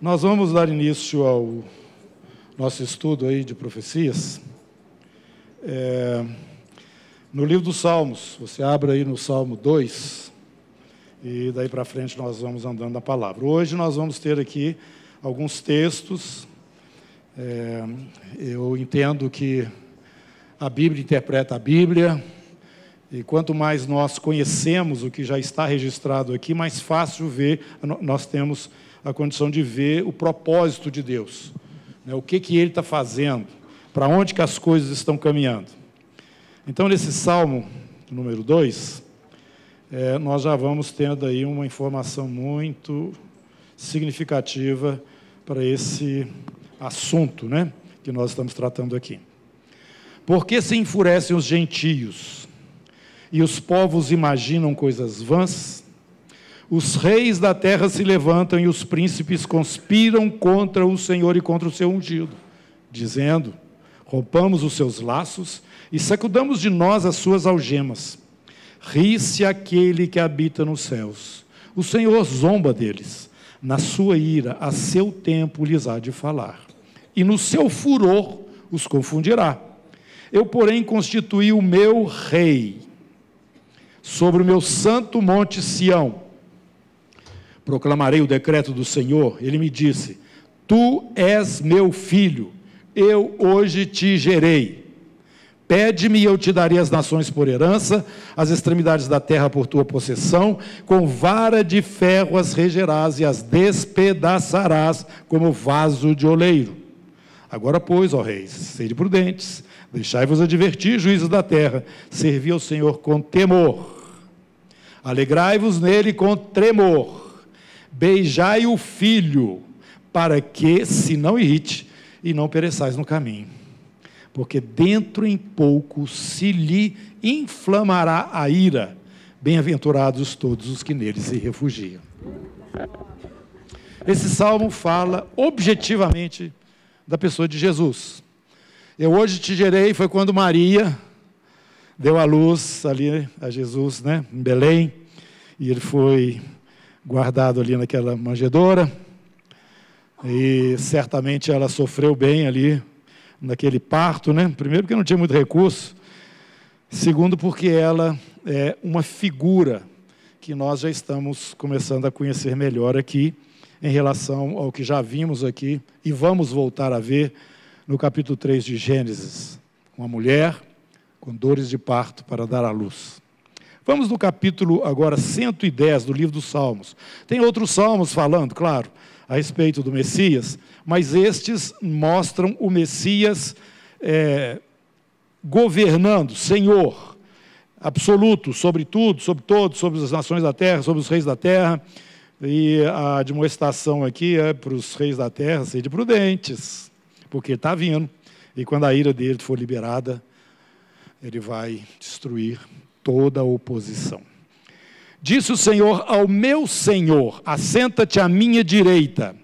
Nós vamos dar início ao nosso estudo aí de profecias. No livro dos Salmos, você abre aí no Salmo 2, e daí para frente nós vamos andando na palavra. Hoje nós vamos ter aqui alguns textos. Eu entendo que a Bíblia interpreta a Bíblia, e quanto mais nós conhecemos o que já está registrado aqui, mais fácil nós temos a condição de ver o propósito de Deus, né? O que Ele está fazendo, para onde que as coisas estão caminhando. Então, nesse Salmo número 2, nós já vamos tendo aí uma informação muito significativa para esse assunto, né, que nós estamos tratando aqui. Por que se enfurecem os gentios e os povos imaginam coisas vãs? Os reis da terra se levantam e os príncipes conspiram contra o Senhor e contra o seu ungido, dizendo: rompamos os seus laços e sacudamos de nós as suas algemas. Ri-se aquele que habita nos céus. O Senhor zomba deles. Na sua ira, a seu tempo lhes há de falar. E no seu furor os confundirá. Eu, porém, constituí o meu rei sobre o meu santo monte Sião. Proclamarei o decreto do Senhor. Ele me disse: tu és meu filho, eu hoje te gerei. Pede-me e eu te darei as nações por herança, as extremidades da terra por tua possessão. Com vara de ferro as regerás e as despedaçarás como vaso de oleiro. Agora, pois, ó reis, sede prudentes, deixai-vos advertir, juízes da terra, servi ao Senhor com temor. Alegrai-vos nele com tremor. Beijai o filho, para que se não irrite e não pereçais no caminho. Porque dentro em pouco se lhe inflamará a ira. Bem-aventurados todos os que nele se refugiam. Esse salmo fala objetivamente da pessoa de Jesus. Eu hoje te gerei, foi quando Maria deu à luz ali a Jesus, né, em Belém, e ele foi guardado ali naquela manjedoura, e certamente ela sofreu bem ali naquele parto, né? Primeiro porque não tinha muito recurso, segundo porque ela é uma figura que nós já estamos começando a conhecer melhor aqui, em relação ao que já vimos aqui, e vamos voltar a ver no capítulo 3 de Gênesis, uma mulher com dores de parto para dar à luz. Vamos no capítulo agora 110 do livro dos Salmos. Tem outros salmos falando, claro, a respeito do Messias, mas estes mostram o Messias governando, Senhor, absoluto, sobre tudo, sobre todos, sobre as nações da terra, sobre os reis da terra. E a admoestação aqui é para os reis da terra: sede prudentes, porque está vindo, e quando a ira dele for liberada, ele vai destruir toda a oposição. Disse o Senhor ao meu Senhor: assenta-te à minha direita,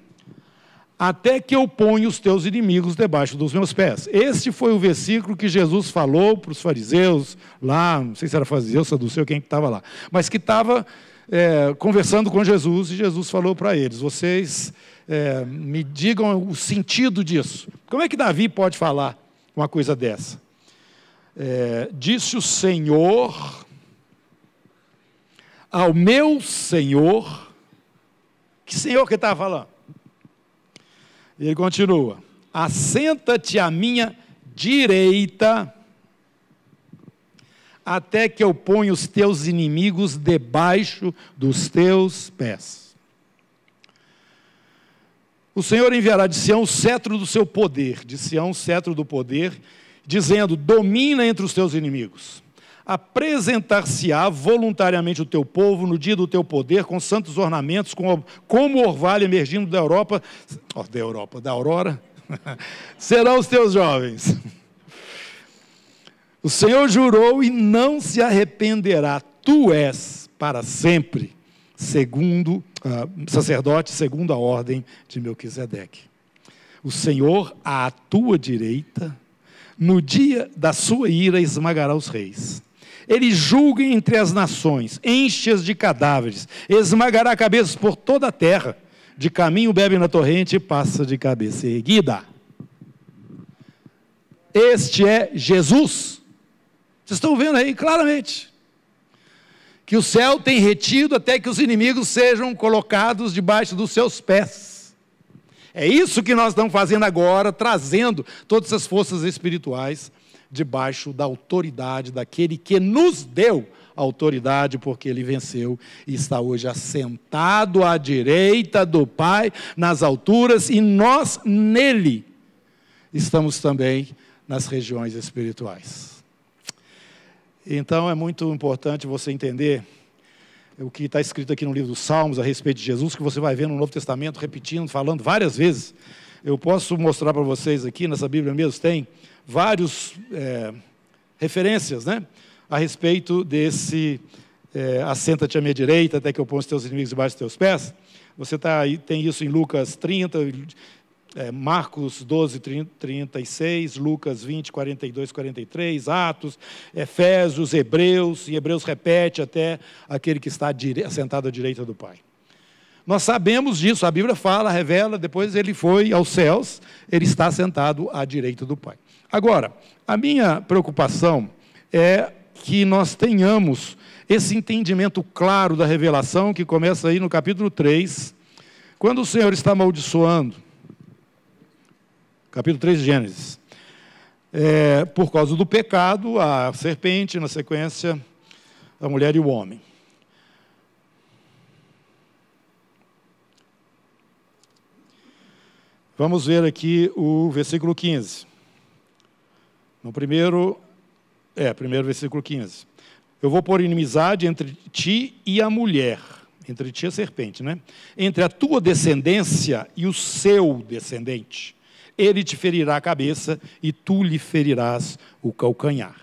até que eu ponha os teus inimigos debaixo dos meus pés. Este foi o versículo que Jesus falou para os fariseus, lá, não sei se era fariseu, saduceu, quem que estava lá, mas que estava conversando com Jesus, e Jesus falou para eles: vocês me digam o sentido disso. Como é que Davi pode falar uma coisa dessa? Disse o Senhor ao meu Senhor. Que Senhor que estava falando? E ele continua: assenta-te à minha direita, até que eu ponha os teus inimigos debaixo dos teus pés. O Senhor enviará de Sião o cetro do seu poder, de Sião o cetro do poder, dizendo: domina entre os teus inimigos. Apresentar-se-á voluntariamente o teu povo no dia do teu poder, com santos ornamentos, como o orvalho emergindo da aurora, serão os teus jovens. O Senhor jurou e não se arrependerá: tu és para sempre sacerdote segundo a ordem de Melquisedeque. O Senhor à tua direita, no dia da sua ira esmagará os reis. Ele julga entre as nações, enche-as de cadáveres, esmagará cabeças por toda a terra. de caminho bebe na torrente e passa de cabeça erguida. Este é Jesus. Vocês estão vendo aí claramente que o céu tem retido até que os inimigos sejam colocados debaixo dos seus pés. É isso que nós estamos fazendo agora, trazendo todas essas forças espirituais debaixo da autoridade daquele que nos deu autoridade, porque ele venceu e está hoje assentado à direita do Pai nas alturas, e nós nele estamos também nas regiões espirituais. Então é muito importante você entender o que está escrito aqui no livro dos Salmos a respeito de Jesus, que você vai ver no Novo Testamento repetindo, falando várias vezes. Eu posso mostrar para vocês aqui, nessa Bíblia mesmo, tem várias referências, né, a respeito desse assenta-te à minha direita até que eu ponha os teus inimigos debaixo dos teus pés. Você tem isso em Lucas 30, Marcos 12, 36, Lucas 20, 42, 43, Atos, Efésios, Hebreus, e Hebreus repete até aquele que está assentado à direita do Pai. Nós sabemos disso, a Bíblia fala, revela, depois ele foi aos céus, ele está sentado à direita do Pai. Agora, a minha preocupação é que nós tenhamos esse entendimento claro da revelação, que começa aí no capítulo 3, quando o Senhor está amaldiçoando, capítulo 3 de Gênesis, por causa do pecado, a serpente, na sequência, a mulher e o homem. Vamos ver aqui o versículo 15. No primeiro versículo 15. Eu vou pôr inimizade entre ti e a mulher, entre ti e a serpente, né? Entre a tua descendência e o seu descendente. Ele te ferirá a cabeça e tu lhe ferirás o calcanhar.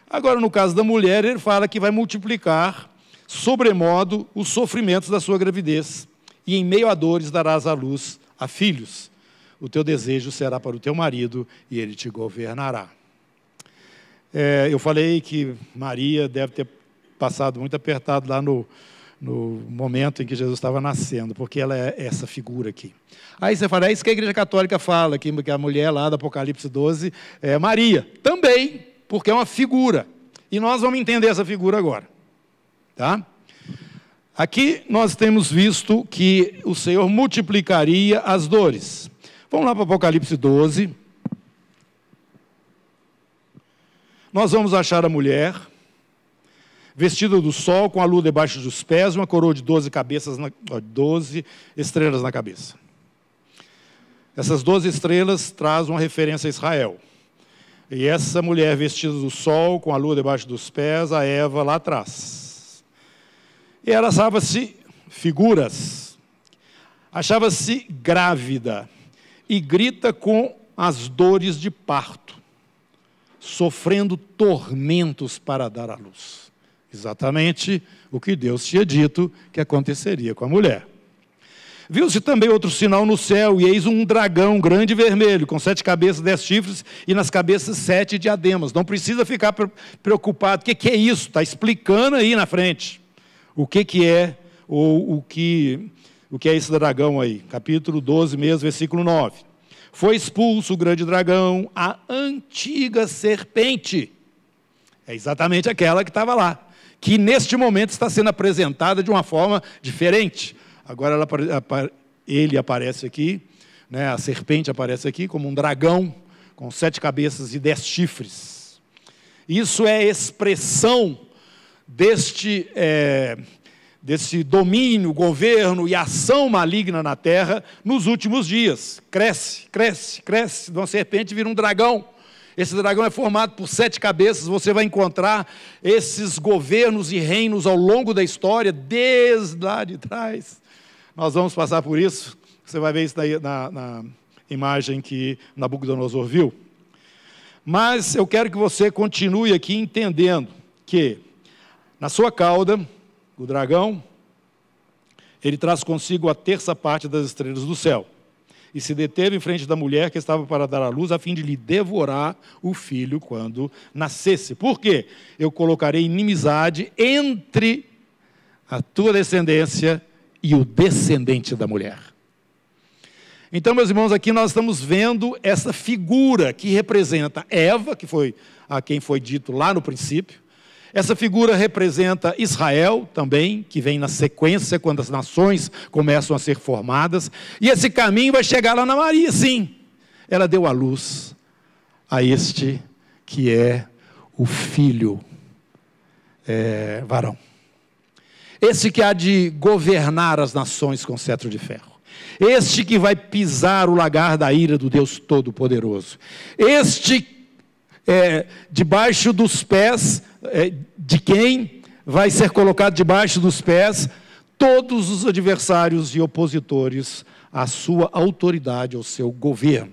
Agora, no caso da mulher, ele fala que vai multiplicar sobremodo os sofrimentos da sua gravidez, e em meio a dores darás à luz a filhos. O teu desejo será para o teu marido e ele te governará. Eu falei que Maria deve ter passado muito apertado lá no momento em que Jesus estava nascendo, porque ela é essa figura aqui. Aí você fala, é isso que a Igreja Católica fala, que a mulher lá do Apocalipse 12 é Maria. Também, porque é uma figura. E nós vamos entender essa figura agora. Tá? Aqui nós temos visto que o Senhor multiplicaria as dores. Vamos lá para o Apocalipse 12. Nós vamos achar a mulher vestida do sol, com a lua debaixo dos pés, uma coroa de 12 estrelas na cabeça. Essas 12 estrelas trazem uma referência a Israel. E essa mulher vestida do sol, com a lua debaixo dos pés, a Eva lá atrás. E ela achava-se achava-se grávida, e grita com as dores de parto, sofrendo tormentos para dar à luz. Exatamente o que Deus tinha dito que aconteceria com a mulher. Viu-se também outro sinal no céu, e eis um dragão grande e vermelho, com 7 cabeças, 10 chifres, e nas cabeças 7 diademas. Não precisa ficar preocupado. O que é isso? Está explicando aí na frente. O que é, ou o que é esse dragão aí? Capítulo 12 mesmo, versículo 9. Foi expulso o grande dragão, a antiga serpente. É exatamente aquela que estava lá, que neste momento está sendo apresentada de uma forma diferente. Agora ele aparece aqui, né, a serpente aparece aqui como um dragão, com 7 cabeças e 10 chifres. Isso é expressão desse domínio, governo e ação maligna na terra nos últimos dias. Cresce, cresce, cresce, de uma serpente vira um dragão. Esse dragão é formado por 7 cabeças. Você vai encontrar esses governos e reinos ao longo da história, desde lá de trás. Nós vamos passar por isso. Você vai ver isso na imagem que Nabucodonosor viu. Mas eu quero que você continue aqui entendendo que na sua cauda, o dragão, ele traz consigo a 1/3 parte das estrelas do céu. E se deteve em frente da mulher que estava para dar à luz, a fim de lhe devorar o filho quando nascesse. Por quê? Eu colocarei inimizade entre a tua descendência e o descendente da mulher. Então, meus irmãos, aqui nós estamos vendo essa figura que representa Eva, que foi a quem foi dito lá no princípio. Essa figura representa Israel também, que vem na sequência, quando as nações começam a ser formadas. E esse caminho vai chegar lá na Maria, sim. Ela deu à luz a este que é o filho varão. Esse que há de governar as nações com cetro de ferro. Este que vai pisar o lagar da ira do Deus Todo-Poderoso. Este debaixo dos pés de quem vai ser colocado debaixo dos pés todos os adversários e opositores à sua autoridade, ao seu governo.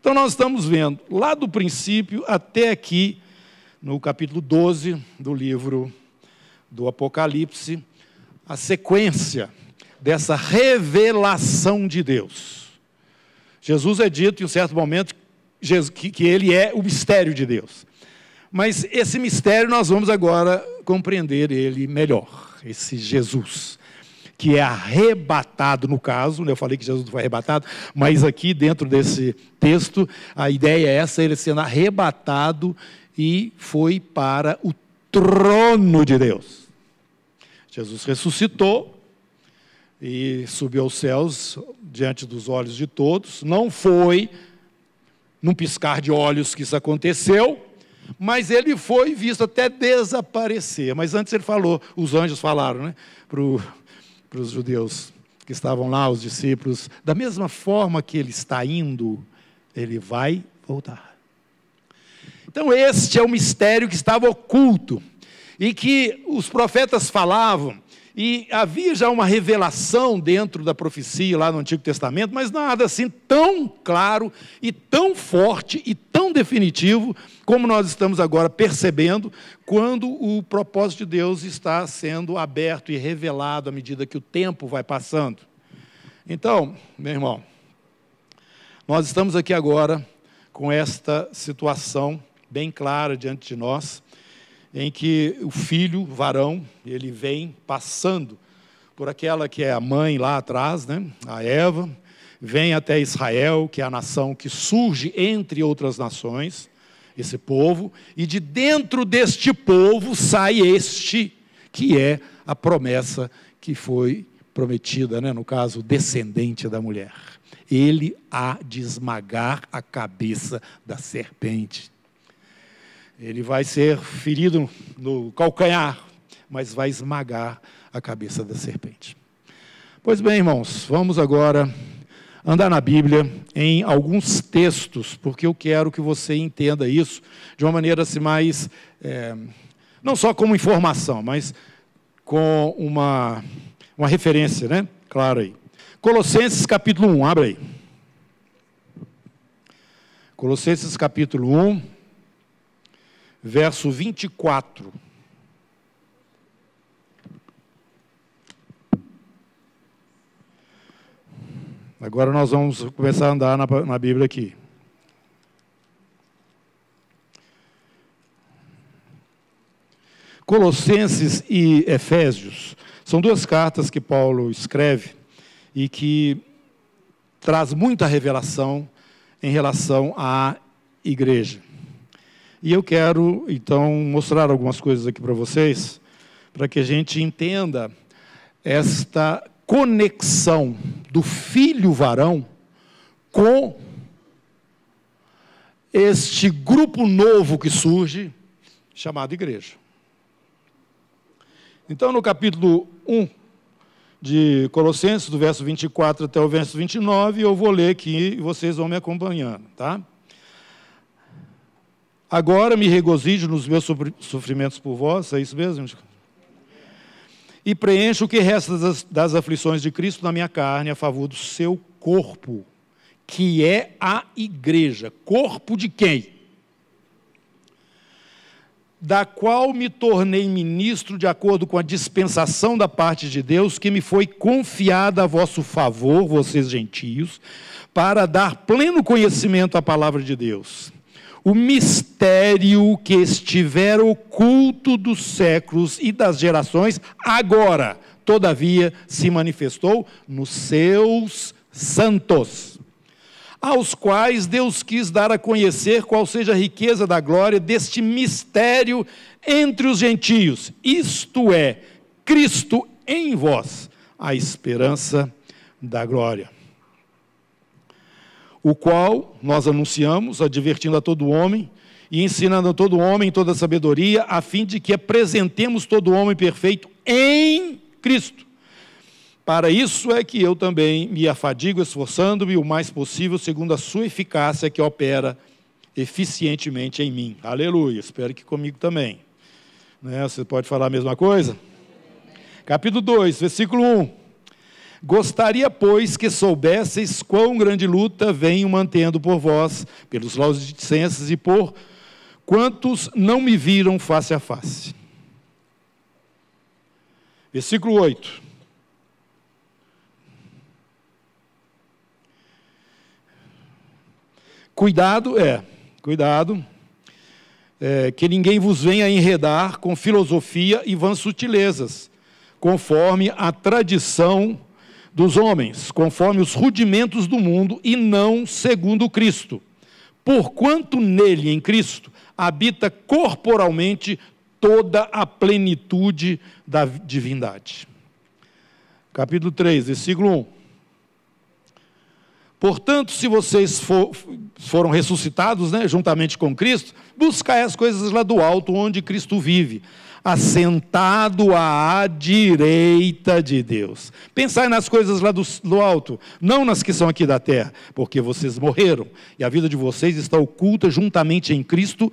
Então nós estamos vendo, lá do princípio até aqui, no capítulo 12 do livro do Apocalipse, a sequência dessa revelação de Deus. Jesus é dito em um certo momento que ele é o mistério de Deus. Mas esse mistério nós vamos agora compreender ele melhor, esse Jesus, que é arrebatado no caso, eu falei que Jesus não foi arrebatado, mas aqui dentro desse texto, a ideia é essa, ele sendo arrebatado e foi para o trono de Deus. Jesus ressuscitou e subiu aos céus diante dos olhos de todos, não foi num piscar de olhos que isso aconteceu, mas ele foi visto até desaparecer. Mas antes ele falou, os anjos falaram, né, para os judeus que estavam lá, os discípulos, da mesma forma que ele está indo, ele vai voltar. Então este é o mistério que estava oculto, e que os profetas falavam, e havia já uma revelação dentro da profecia lá no Antigo Testamento, mas nada assim tão claro e tão forte e tão definitivo como nós estamos agora percebendo quando o propósito de Deus está sendo aberto e revelado à medida que o tempo vai passando. Então, meu irmão, nós estamos aqui agora com esta situação bem clara diante de nós, em que o filho, varão, ele vem passando por aquela que é a mãe lá atrás, né, a Eva, vem até Israel, que é a nação que surge entre outras nações, esse povo, e de dentro deste povo sai este, que é a promessa que foi prometida, né, no caso, o descendente da mulher. Ele há de esmagar a cabeça da serpente. Ele vai ser ferido no calcanhar, mas vai esmagar a cabeça da serpente. Pois bem, irmãos, vamos agora andar na Bíblia em alguns textos, porque eu quero que você entenda isso de uma maneira assim mais, não só como informação, mas com uma referência, né? Claro aí. Colossenses capítulo 1, abre aí. Colossenses capítulo 1, verso 24. Agora nós vamos começar a andar na Bíblia aqui. Colossenses e Efésios são duas cartas que Paulo escreve e que traz muita revelação em relação à igreja. E eu quero, então, mostrar algumas coisas aqui para vocês, para que a gente entenda esta conexão do filho varão com este grupo novo que surge, chamado igreja. Então, no capítulo 1 de Colossenses, do verso 24 até o verso 29, eu vou ler aqui e vocês vão me acompanhando, tá? Agora me regozijo nos meus sofrimentos por vós, é isso mesmo? E preencho o que resta das aflições de Cristo na minha carne, a favor do seu corpo, que é a igreja. Corpo de quem? Da qual me tornei ministro de acordo com a dispensação da parte de Deus, que me foi confiada a vosso favor, vocês gentios, para dar pleno conhecimento à palavra de Deus. O mistério que estiver oculto dos séculos e das gerações, agora, todavia, se manifestou nos seus santos. aos quais Deus quis dar a conhecer qual seja a riqueza da glória deste mistério entre os gentios, isto é, Cristo em vós, a esperança da glória. O qual nós anunciamos, advertindo a todo homem e ensinando a todo homem em toda sabedoria, a fim de que apresentemos todo homem perfeito em Cristo. Para isso é que eu também me afadigo, esforçando-me o mais possível, segundo a sua eficácia que opera eficientemente em mim. Aleluia, espero que comigo também. Né? Você pode falar a mesma coisa? Capítulo 2, versículo 1. Gostaria, pois, que soubesseis quão grande luta venho mantendo por vós, pelos laodicenses e por quantos não me viram face a face. Versículo 8. Cuidado, que ninguém vos venha enredar com filosofia e vãs sutilezas, conforme a tradição dos homens, conforme os rudimentos do mundo, e não segundo Cristo. Porquanto nele, em Cristo, habita corporalmente toda a plenitude da divindade. Capítulo 3, versículo 1. Portanto, se vocês foram ressuscitados, né, juntamente com Cristo, buscai as coisas lá do alto, onde Cristo vive, assentado à direita de Deus. Pensai nas coisas lá do alto, não nas que são aqui da terra, porque vocês morreram, e a vida de vocês está oculta juntamente em Cristo,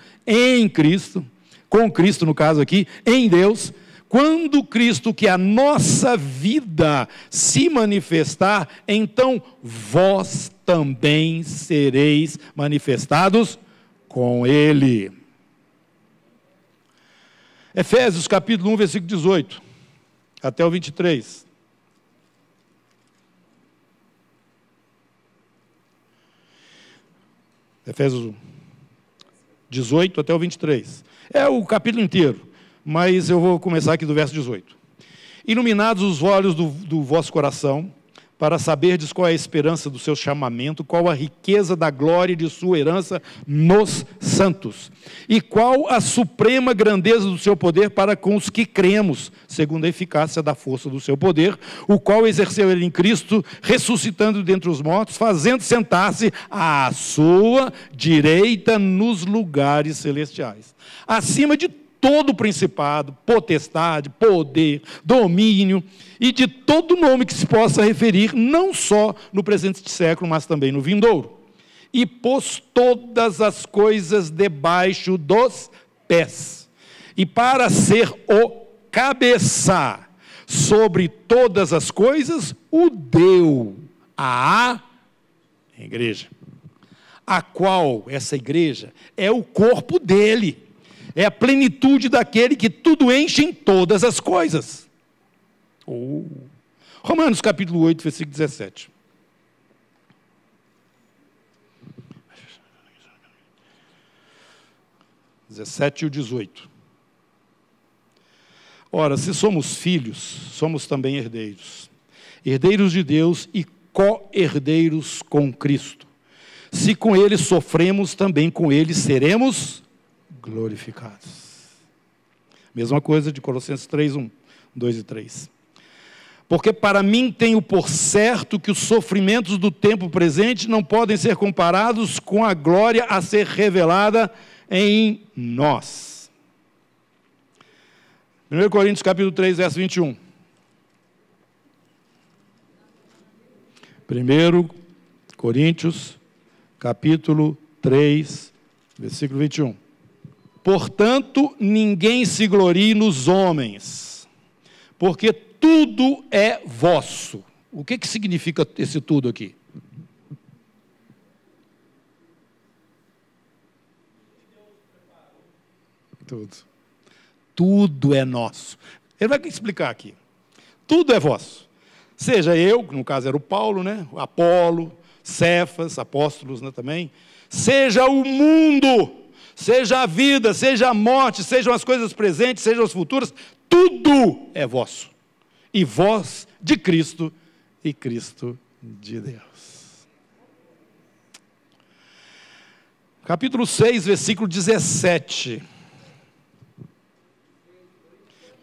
com Cristo no caso aqui, em Deus. Quando Cristo, que é a nossa vida, se manifestar, então vós também sereis manifestados com Ele. Efésios capítulo 1, versículo 18, até o 23. Efésios 18 até o 23. É o capítulo inteiro. Mas eu vou começar aqui do verso 18. Iluminados os olhos do vosso coração, para saberdes qual é a esperança do seu chamamento, qual a riqueza da glória de sua herança nos santos, e qual a suprema grandeza do seu poder para com os que cremos, segundo a eficácia da força do seu poder, o qual exerceu ele em Cristo, ressuscitando dentre os mortos, fazendo sentar-se à sua direita nos lugares celestiais, acima de todo principado, potestade, poder, domínio, e de todo nome que se possa referir, não só no presente século, mas também no vindouro. E pôs todas as coisas debaixo dos pés, e para ser o cabeça sobre todas as coisas, o deu à igreja, a qual, essa igreja, é o corpo dele, é a plenitude daquele que tudo enche em todas as coisas. Romanos capítulo 8, versículo 17. E o 18. Ora, se somos filhos, somos também herdeiros. Herdeiros de Deus e co-herdeiros com Cristo. Se com Ele sofremos, também com Ele seremos glorificados. Mesma coisa de Colossenses 3, 1, 2 e 3. Porque para mim tenho por certo que os sofrimentos do tempo presente não podem ser comparados com a glória a ser revelada em nós. 1 Coríntios capítulo 3, verso 21. 1 Coríntios capítulo 3, versículo 21. Portanto, ninguém se glorie nos homens, porque tudo é vosso. O que significa esse tudo aqui? Tudo. Tudo é nosso. Ele vai explicar aqui. Tudo é vosso. Seja eu, que no caso era o Paulo, né? Apolo, Cefas, apóstolos, né, também. Seja o mundo, seja a vida, seja a morte, sejam as coisas presentes, sejam as futuras, tudo é vosso. E vós de Cristo e Cristo de Deus. Capítulo 6, versículo 17.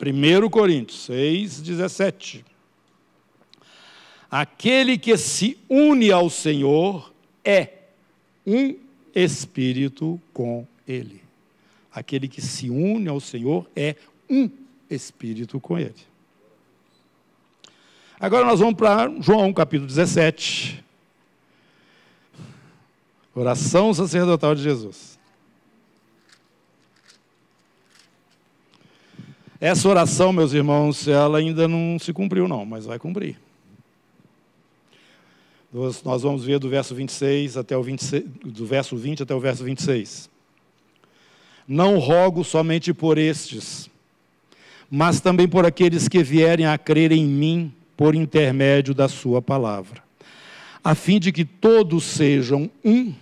1 Coríntios 6, 17. Aquele que se une ao Senhor é um espírito com Ele. Aquele que se une ao Senhor é um espírito com Ele. Agora nós vamos para João, capítulo 17. Oração sacerdotal de Jesus. Essa oração, meus irmãos, ela ainda não se cumpriu não, mas vai cumprir. Nós vamos ver do verso 26 até o 26, do verso 20 até o verso 26. Não rogo somente por estes, mas também por aqueles que vierem a crer em mim por intermédio da sua palavra, a fim de que todos sejam um.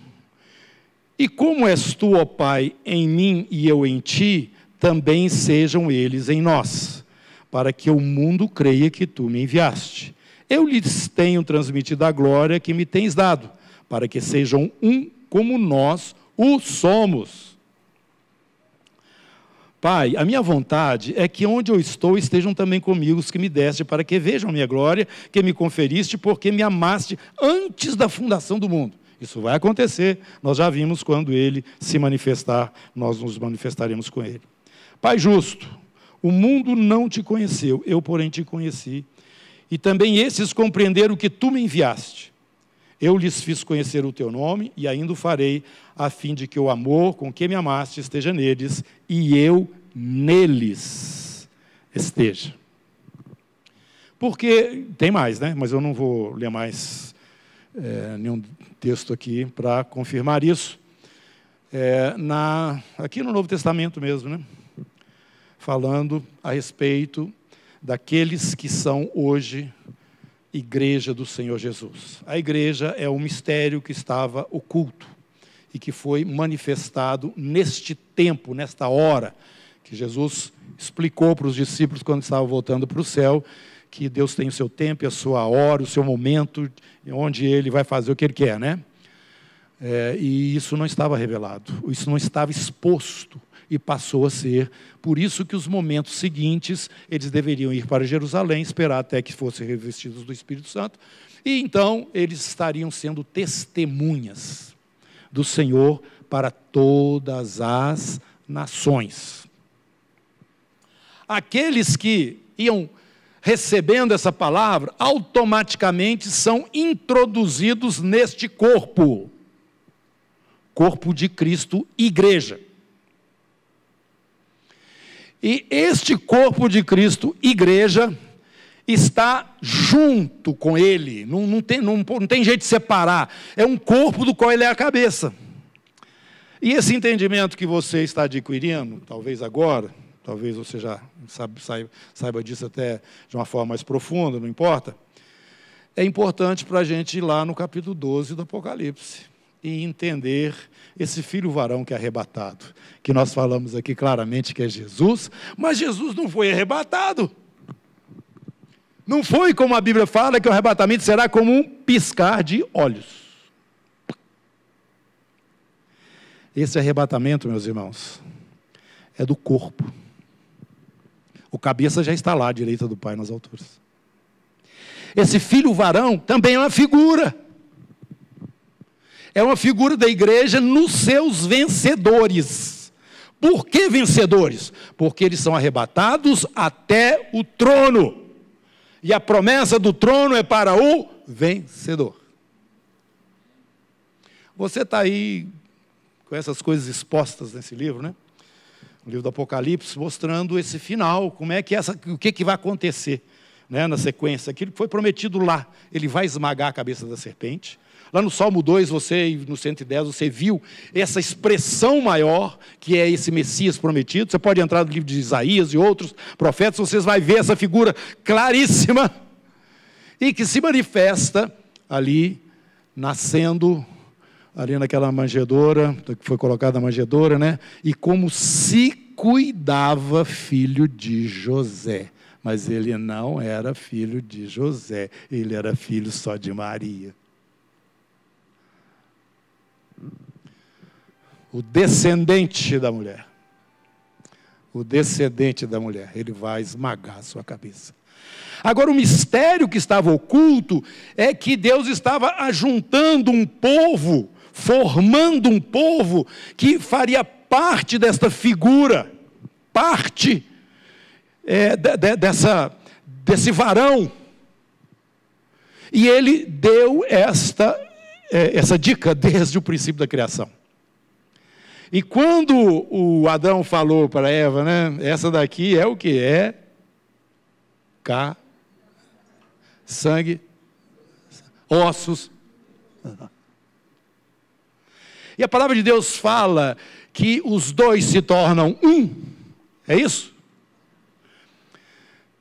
E como és tu, ó Pai, em mim e eu em ti, também sejam eles em nós, para que o mundo creia que tu me enviaste. Eu lhes tenho transmitido a glória que me tens dado, para que sejam um como nós o somos. Pai, a minha vontade é que onde eu estou estejam também comigo os que me deste, para que vejam a minha glória, que me conferiste, porque me amaste antes da fundação do mundo. Isso vai acontecer, nós já vimos quando ele se manifestar, nós nos manifestaremos com ele. Pai justo, o mundo não te conheceu, eu porém te conheci, e também esses compreenderam que tu me enviaste. Eu lhes fiz conhecer o teu nome, e ainda o farei, a fim de que o amor com que me amaste esteja neles, e eu neles esteja. Porque, tem mais, né? Mas eu não vou ler mais nenhum texto aqui para confirmar isso. Aqui no Novo Testamento mesmo, né? Falando a respeito daqueles que são hoje igreja do Senhor Jesus. A igreja é um mistério que estava oculto e que foi manifestado neste tempo, nesta hora, que Jesus explicou para os discípulos quando estavam voltando para o céu, que Deus tem o seu tempo, a sua hora, o seu momento, onde Ele vai fazer o que Ele quer, né? E isso não estava revelado, isso não estava exposto, e passou a ser. Por isso que os momentos seguintes, eles deveriam ir para Jerusalém, esperar até que fossem revestidos do Espírito Santo, e então eles estariam sendo testemunhas do Senhor para todas as nações. Aqueles que iam recebendo essa palavra, automaticamente são introduzidos neste corpo de Cristo, igreja. E este corpo de Cristo, igreja, está junto com Ele, não tem jeito de separar, é um corpo do qual Ele é a cabeça. E esse entendimento que você está adquirindo, talvez agora, talvez você já saiba disso até de uma forma mais profunda, não importa, é importante para a gente ir lá no capítulo 12 do Apocalipse e entender esse filho varão que é arrebatado, que nós falamos aqui claramente que é Jesus, mas Jesus não foi arrebatado. Não foi como a Bíblia fala, que o arrebatamento será como um piscar de olhos. Esse arrebatamento, meus irmãos, é do corpo. O cabeça já está lá, à direita do Pai nas alturas. Esse filho varão também é uma figura. É uma figura da igreja nos seus vencedores. Por que vencedores? Porque eles são arrebatados até o trono. E a promessa do trono é para o vencedor. Você está aí com essas coisas expostas nesse livro, né? O livro do Apocalipse, mostrando esse final, como é que o que vai acontecer, né, na sequência. Aquilo que foi prometido lá, ele vai esmagar a cabeça da serpente. Lá no Salmo 2, no 110, você viu essa expressão maior, que é esse Messias prometido. Você pode entrar no livro de Isaías e outros profetas, vocês vão ver essa figura claríssima, e que se manifesta ali, nascendo ali naquela manjedoura, que foi colocada na manjedoura, né? E como se cuidava filho de José. Mas ele não era filho de José, ele era filho só de Maria. o descendente da mulher. O descendente da mulher, ele vai esmagar a sua cabeça. Agora, o mistério que estava oculto é que Deus estava ajuntando um povo, formando um povo que faria parte desta figura, parte desse varão. E ele deu essa dica desde o princípio da criação. E quando o Adão falou para Eva, né, essa daqui é o que? É sangue, ossos. E a palavra de Deus fala que os dois se tornam um. É isso?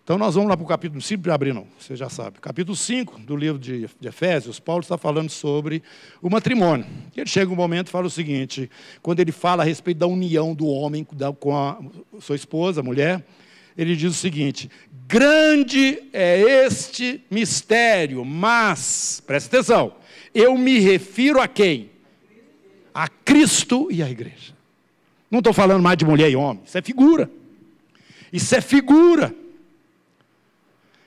Então nós vamos lá para o capítulo 5, não abrir não, você já sabe. Capítulo 5 do livro de Efésios, Paulo está falando sobre o matrimônio. Ele chega um momento e fala o seguinte, quando ele fala a respeito da união do homem com a sua esposa, a mulher, ele diz o seguinte, grande é este mistério, mas, presta atenção, eu me refiro a quem? A Cristo e a igreja. Não estou falando mais de mulher e homem, isso é figura. Isso é figura.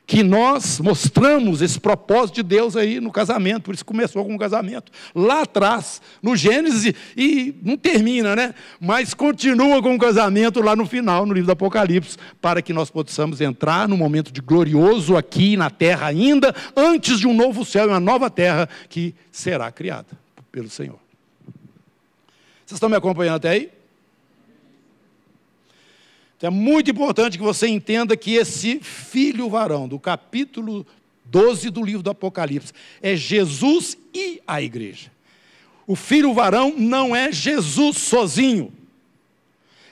Que nós mostramos esse propósito de Deus aí no casamento, por isso começou com o casamento, lá atrás, no Gênesis, e não termina, né? Mas continua com o casamento lá no final, no livro do Apocalipse, para que nós possamos entrar num momento de glorioso aqui na terra ainda, antes de um novo céu e uma nova terra que será criada pelo Senhor. Vocês estão me acompanhando até aí? Então é muito importante que você entenda que esse filho varão, do capítulo 12 do livro do Apocalipse, é Jesus e a igreja. O filho varão não é Jesus sozinho,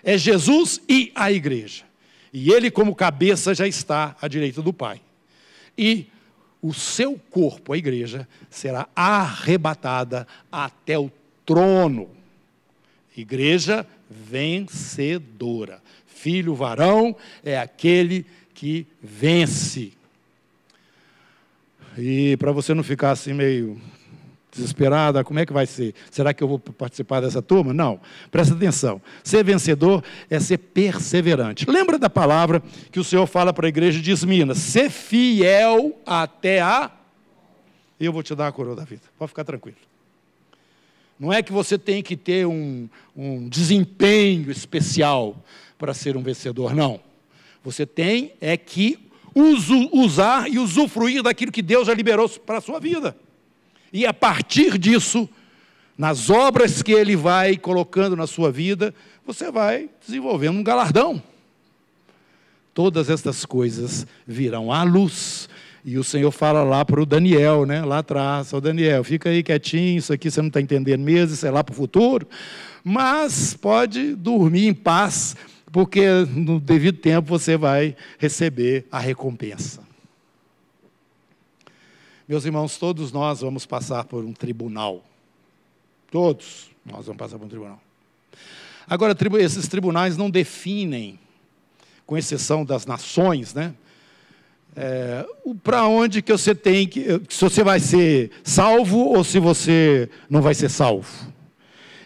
é Jesus e a igreja. E ele, como cabeça, já está à direita do Pai. E o seu corpo, a igreja, será arrebatada até o trono. Igreja vencedora. Filho varão é aquele que vence. E para você não ficar assim meio desesperada, como é que vai ser? Será que eu vou participar dessa turma? Não, presta atenção. Ser vencedor é ser perseverante. Lembra da palavra que o Senhor fala para a igreja de Esmina? Ser fiel até a... Eu vou te dar a coroa da vida, pode ficar tranquilo. Não é que você tem que ter um desempenho especial para ser um vencedor, não. Você tem que usar e usufruir daquilo que Deus já liberou para a sua vida. E a partir disso, nas obras que Ele vai colocando na sua vida, você vai desenvolvendo um galardão. Todas estas coisas virão à luz. E o Senhor fala lá para o Daniel, né? Lá atrás, Daniel, fica aí quietinho, isso aqui você não está entendendo mesmo, isso é lá para o futuro. Mas pode dormir em paz, porque no devido tempo você vai receber a recompensa. Meus irmãos, todos nós vamos passar por um tribunal. Todos nós vamos passar por um tribunal. Agora, esses tribunais não definem, com exceção das nações, né? Para onde que você tem que... Se você vai ser salvo ou se você não vai ser salvo.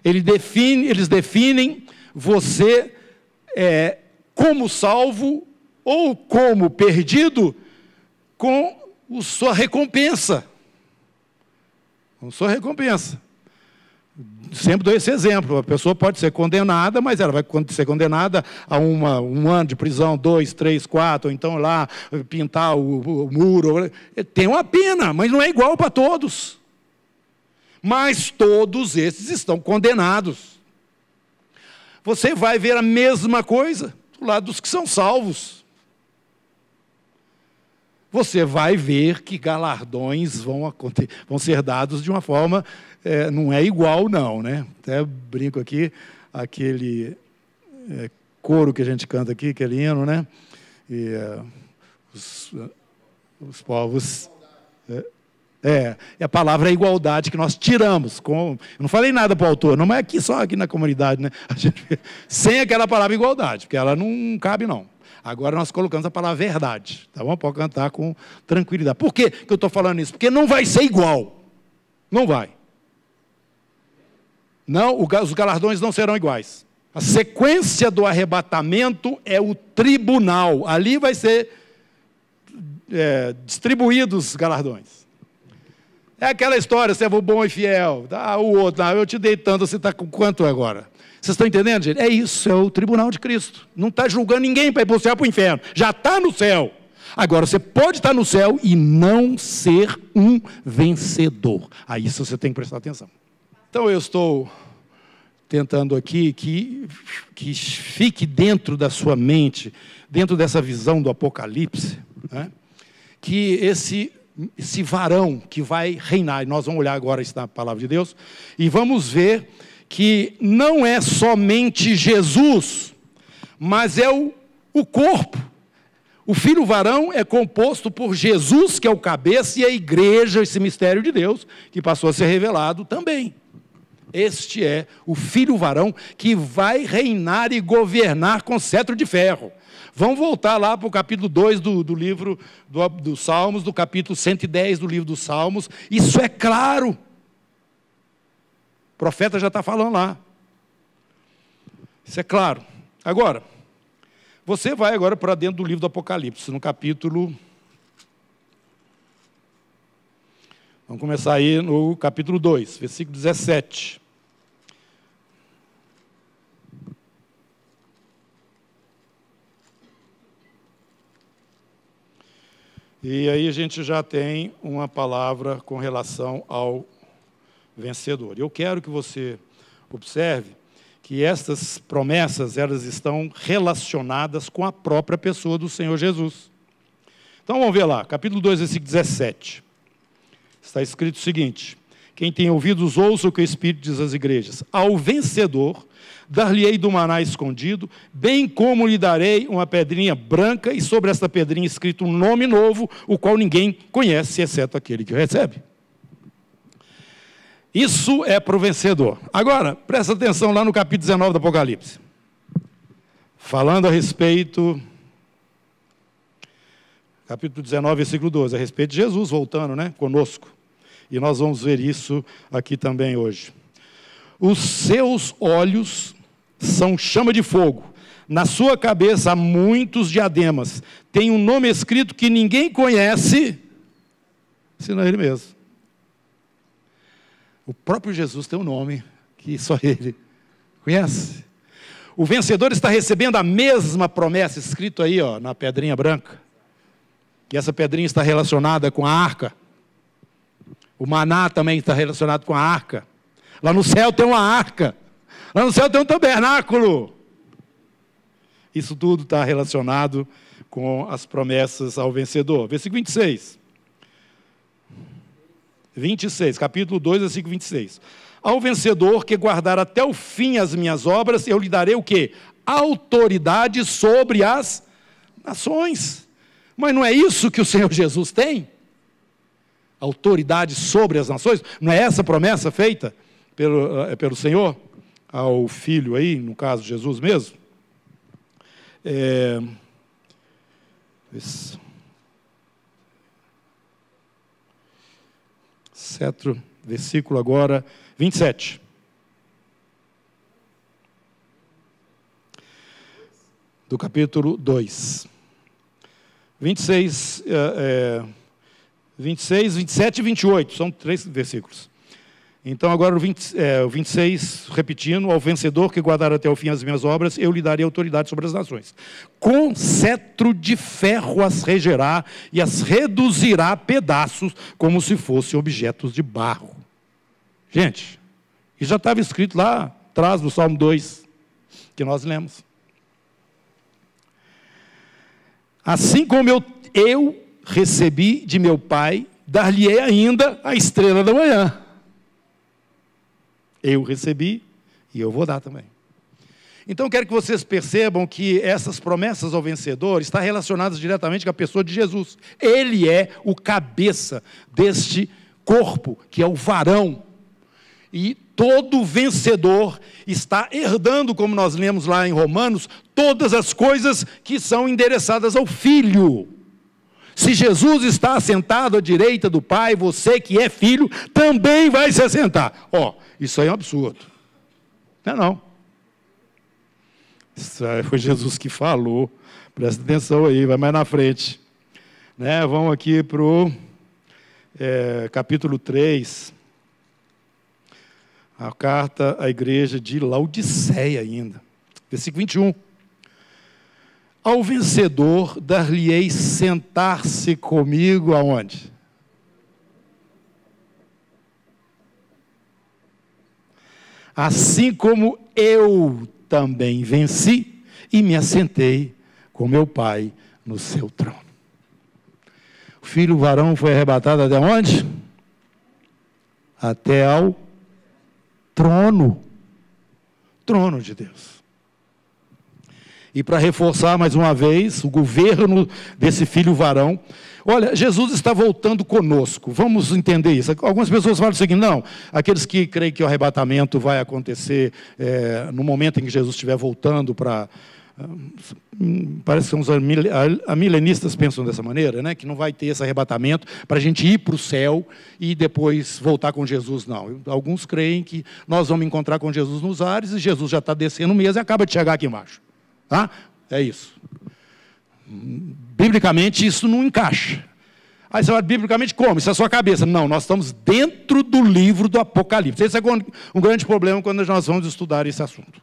Eles definem você como salvo ou como perdido com a sua recompensa. Com sua recompensa. Sempre dou esse exemplo. A pessoa pode ser condenada, mas ela vai ser condenada a um ano de prisão, 2, 3, 4, ou então lá pintar o muro. Tem uma pena, mas não é igual para todos. Mas todos esses estão condenados. Você vai ver a mesma coisa do lado dos que são salvos. Você vai ver que galardões vão ser dados de uma forma, não é igual não, né? Até brinco aqui, aquele coro que a gente canta aqui, aquele hino, né? E os povos... E a palavra é igualdade que nós tiramos. Eu não falei nada para o autor, não, mas só aqui na comunidade, né? Sem aquela palavra igualdade, porque ela não cabe não. Agora nós colocamos a palavra verdade, tá bom? Pode cantar com tranquilidade. Por que eu estou falando isso? Porque não vai ser igual. Não vai. Não, os galardões não serão iguais. A sequência do arrebatamento é o tribunal. Ali vai ser distribuídos os galardões. É aquela história, servo bom e fiel. O outro, eu te dei tanto, você está com quanto agora? Vocês estão entendendo, gente? É isso, é o tribunal de Cristo. Não está julgando ninguém para ir para o céu, para o inferno. Já está no céu. Agora, você pode estar no céu e não ser um vencedor. A isso você tem que prestar atenção. Então, eu estou tentando aqui que fique dentro da sua mente, dentro dessa visão do Apocalipse, né, que esse varão que vai reinar, e nós vamos olhar agora isso na palavra de Deus, e vamos ver que não é somente Jesus, mas é o corpo. O filho varão é composto por Jesus, que é o cabeça, e a igreja, esse mistério de Deus, que passou a ser revelado também. Este é o filho varão que vai reinar e governar com cetro de ferro. Vamos voltar lá para o capítulo 2 do livro dos Salmos, do capítulo 110 do livro dos Salmos. Isso é claro. O profeta já está falando lá. Isso é claro. Agora, você vai agora para dentro do livro do Apocalipse, no capítulo... Vamos começar aí no capítulo 2, versículo 17. E aí a gente já tem uma palavra com relação ao vencedor. Eu quero que você observe que estas promessas, elas estão relacionadas com a própria pessoa do Senhor Jesus. Então vamos ver lá, capítulo 2, versículo 17. Está escrito o seguinte: quem tem ouvidos, ouça o que o Espírito diz às igrejas. Ao vencedor, dar-lhe-ei do maná escondido, bem como lhe darei uma pedrinha branca, e sobre esta pedrinha escrito um nome novo, o qual ninguém conhece, exceto aquele que o recebe. Isso é para o vencedor. Agora, presta atenção lá no capítulo 19 do Apocalipse. Falando a respeito... Capítulo 19, versículo 12, a respeito de Jesus voltando, né, conosco. E nós vamos ver isso aqui também hoje. Os seus olhos são chama de fogo. Na sua cabeça há muitos diademas. Tem um nome escrito que ninguém conhece, senão ele mesmo. O próprio Jesus tem um nome que só ele conhece. O vencedor está recebendo a mesma promessa, escrito aí, ó, na pedrinha branca. Que essa pedrinha está relacionada com a arca. O maná também está relacionado com a arca. Lá no céu tem uma arca. Lá no céu tem um tabernáculo. Isso tudo está relacionado com as promessas ao vencedor. Versículo 26. 26, capítulo 2, versículo 26. Ao vencedor que guardar até o fim as minhas obras, eu lhe darei o quê? Autoridade sobre as nações. Mas não é isso que o Senhor Jesus tem? Autoridade sobre as nações? Não é essa a promessa feita pelo Senhor ao Filho aí, no caso Jesus mesmo? Cetro, versículo agora 27. Do capítulo 2. 26, 27 e 28, são 3 versículos. Então, agora o 26, repetindo: ao vencedor que guardar até o fim as minhas obras, eu lhe darei autoridade sobre as nações. Com cetro de ferro as regerá e as reduzirá a pedaços, como se fossem objetos de barro. Gente, isso já estava escrito lá atrás do Salmo 2, que nós lemos. Assim como eu recebi de meu Pai, dar-lhe-ei ainda a estrela da manhã. Eu recebi e eu vou dar também. Então, quero que vocês percebam que essas promessas ao vencedor estão relacionadas diretamente com a pessoa de Jesus. Ele é o cabeça deste corpo, que é o varão. E todo vencedor está herdando, como nós lemos lá em Romanos, todas as coisas que são endereçadas ao Filho. Se Jesus está assentado à direita do Pai, você que é filho, também vai se assentar. Isso aí é um absurdo. Não. Isso foi Jesus que falou. Presta atenção aí, vai mais na frente. Né? Vamos aqui para o capítulo 3. A carta à igreja de Laodiceia ainda. Versículo 21. Ao vencedor dar-lhe-ei sentar-se comigo aonde? Assim como eu também venci e me assentei com meu Pai no seu trono. O filho varão foi arrebatado até onde? Até ao trono. Trono de Deus. E para reforçar mais uma vez o governo desse filho varão, olha, Jesus está voltando conosco, vamos entender isso. Algumas pessoas falam o seguinte, não, aqueles que creem que o arrebatamento vai acontecer no momento em que Jesus estiver voltando para... parece que uns amilenistas pensam dessa maneira, né? Que não vai ter esse arrebatamento para a gente ir para o céu e depois voltar com Jesus, não. Alguns creem que nós vamos encontrar com Jesus nos ares e Jesus já está descendo mesmo e acaba de chegar aqui embaixo. Tá? É isso. Biblicamente isso não encaixa. Aí você fala, biblicamente como? Isso é a sua cabeça. Não, nós estamos dentro do livro do Apocalipse. Esse é um grande problema quando nós vamos estudar esse assunto.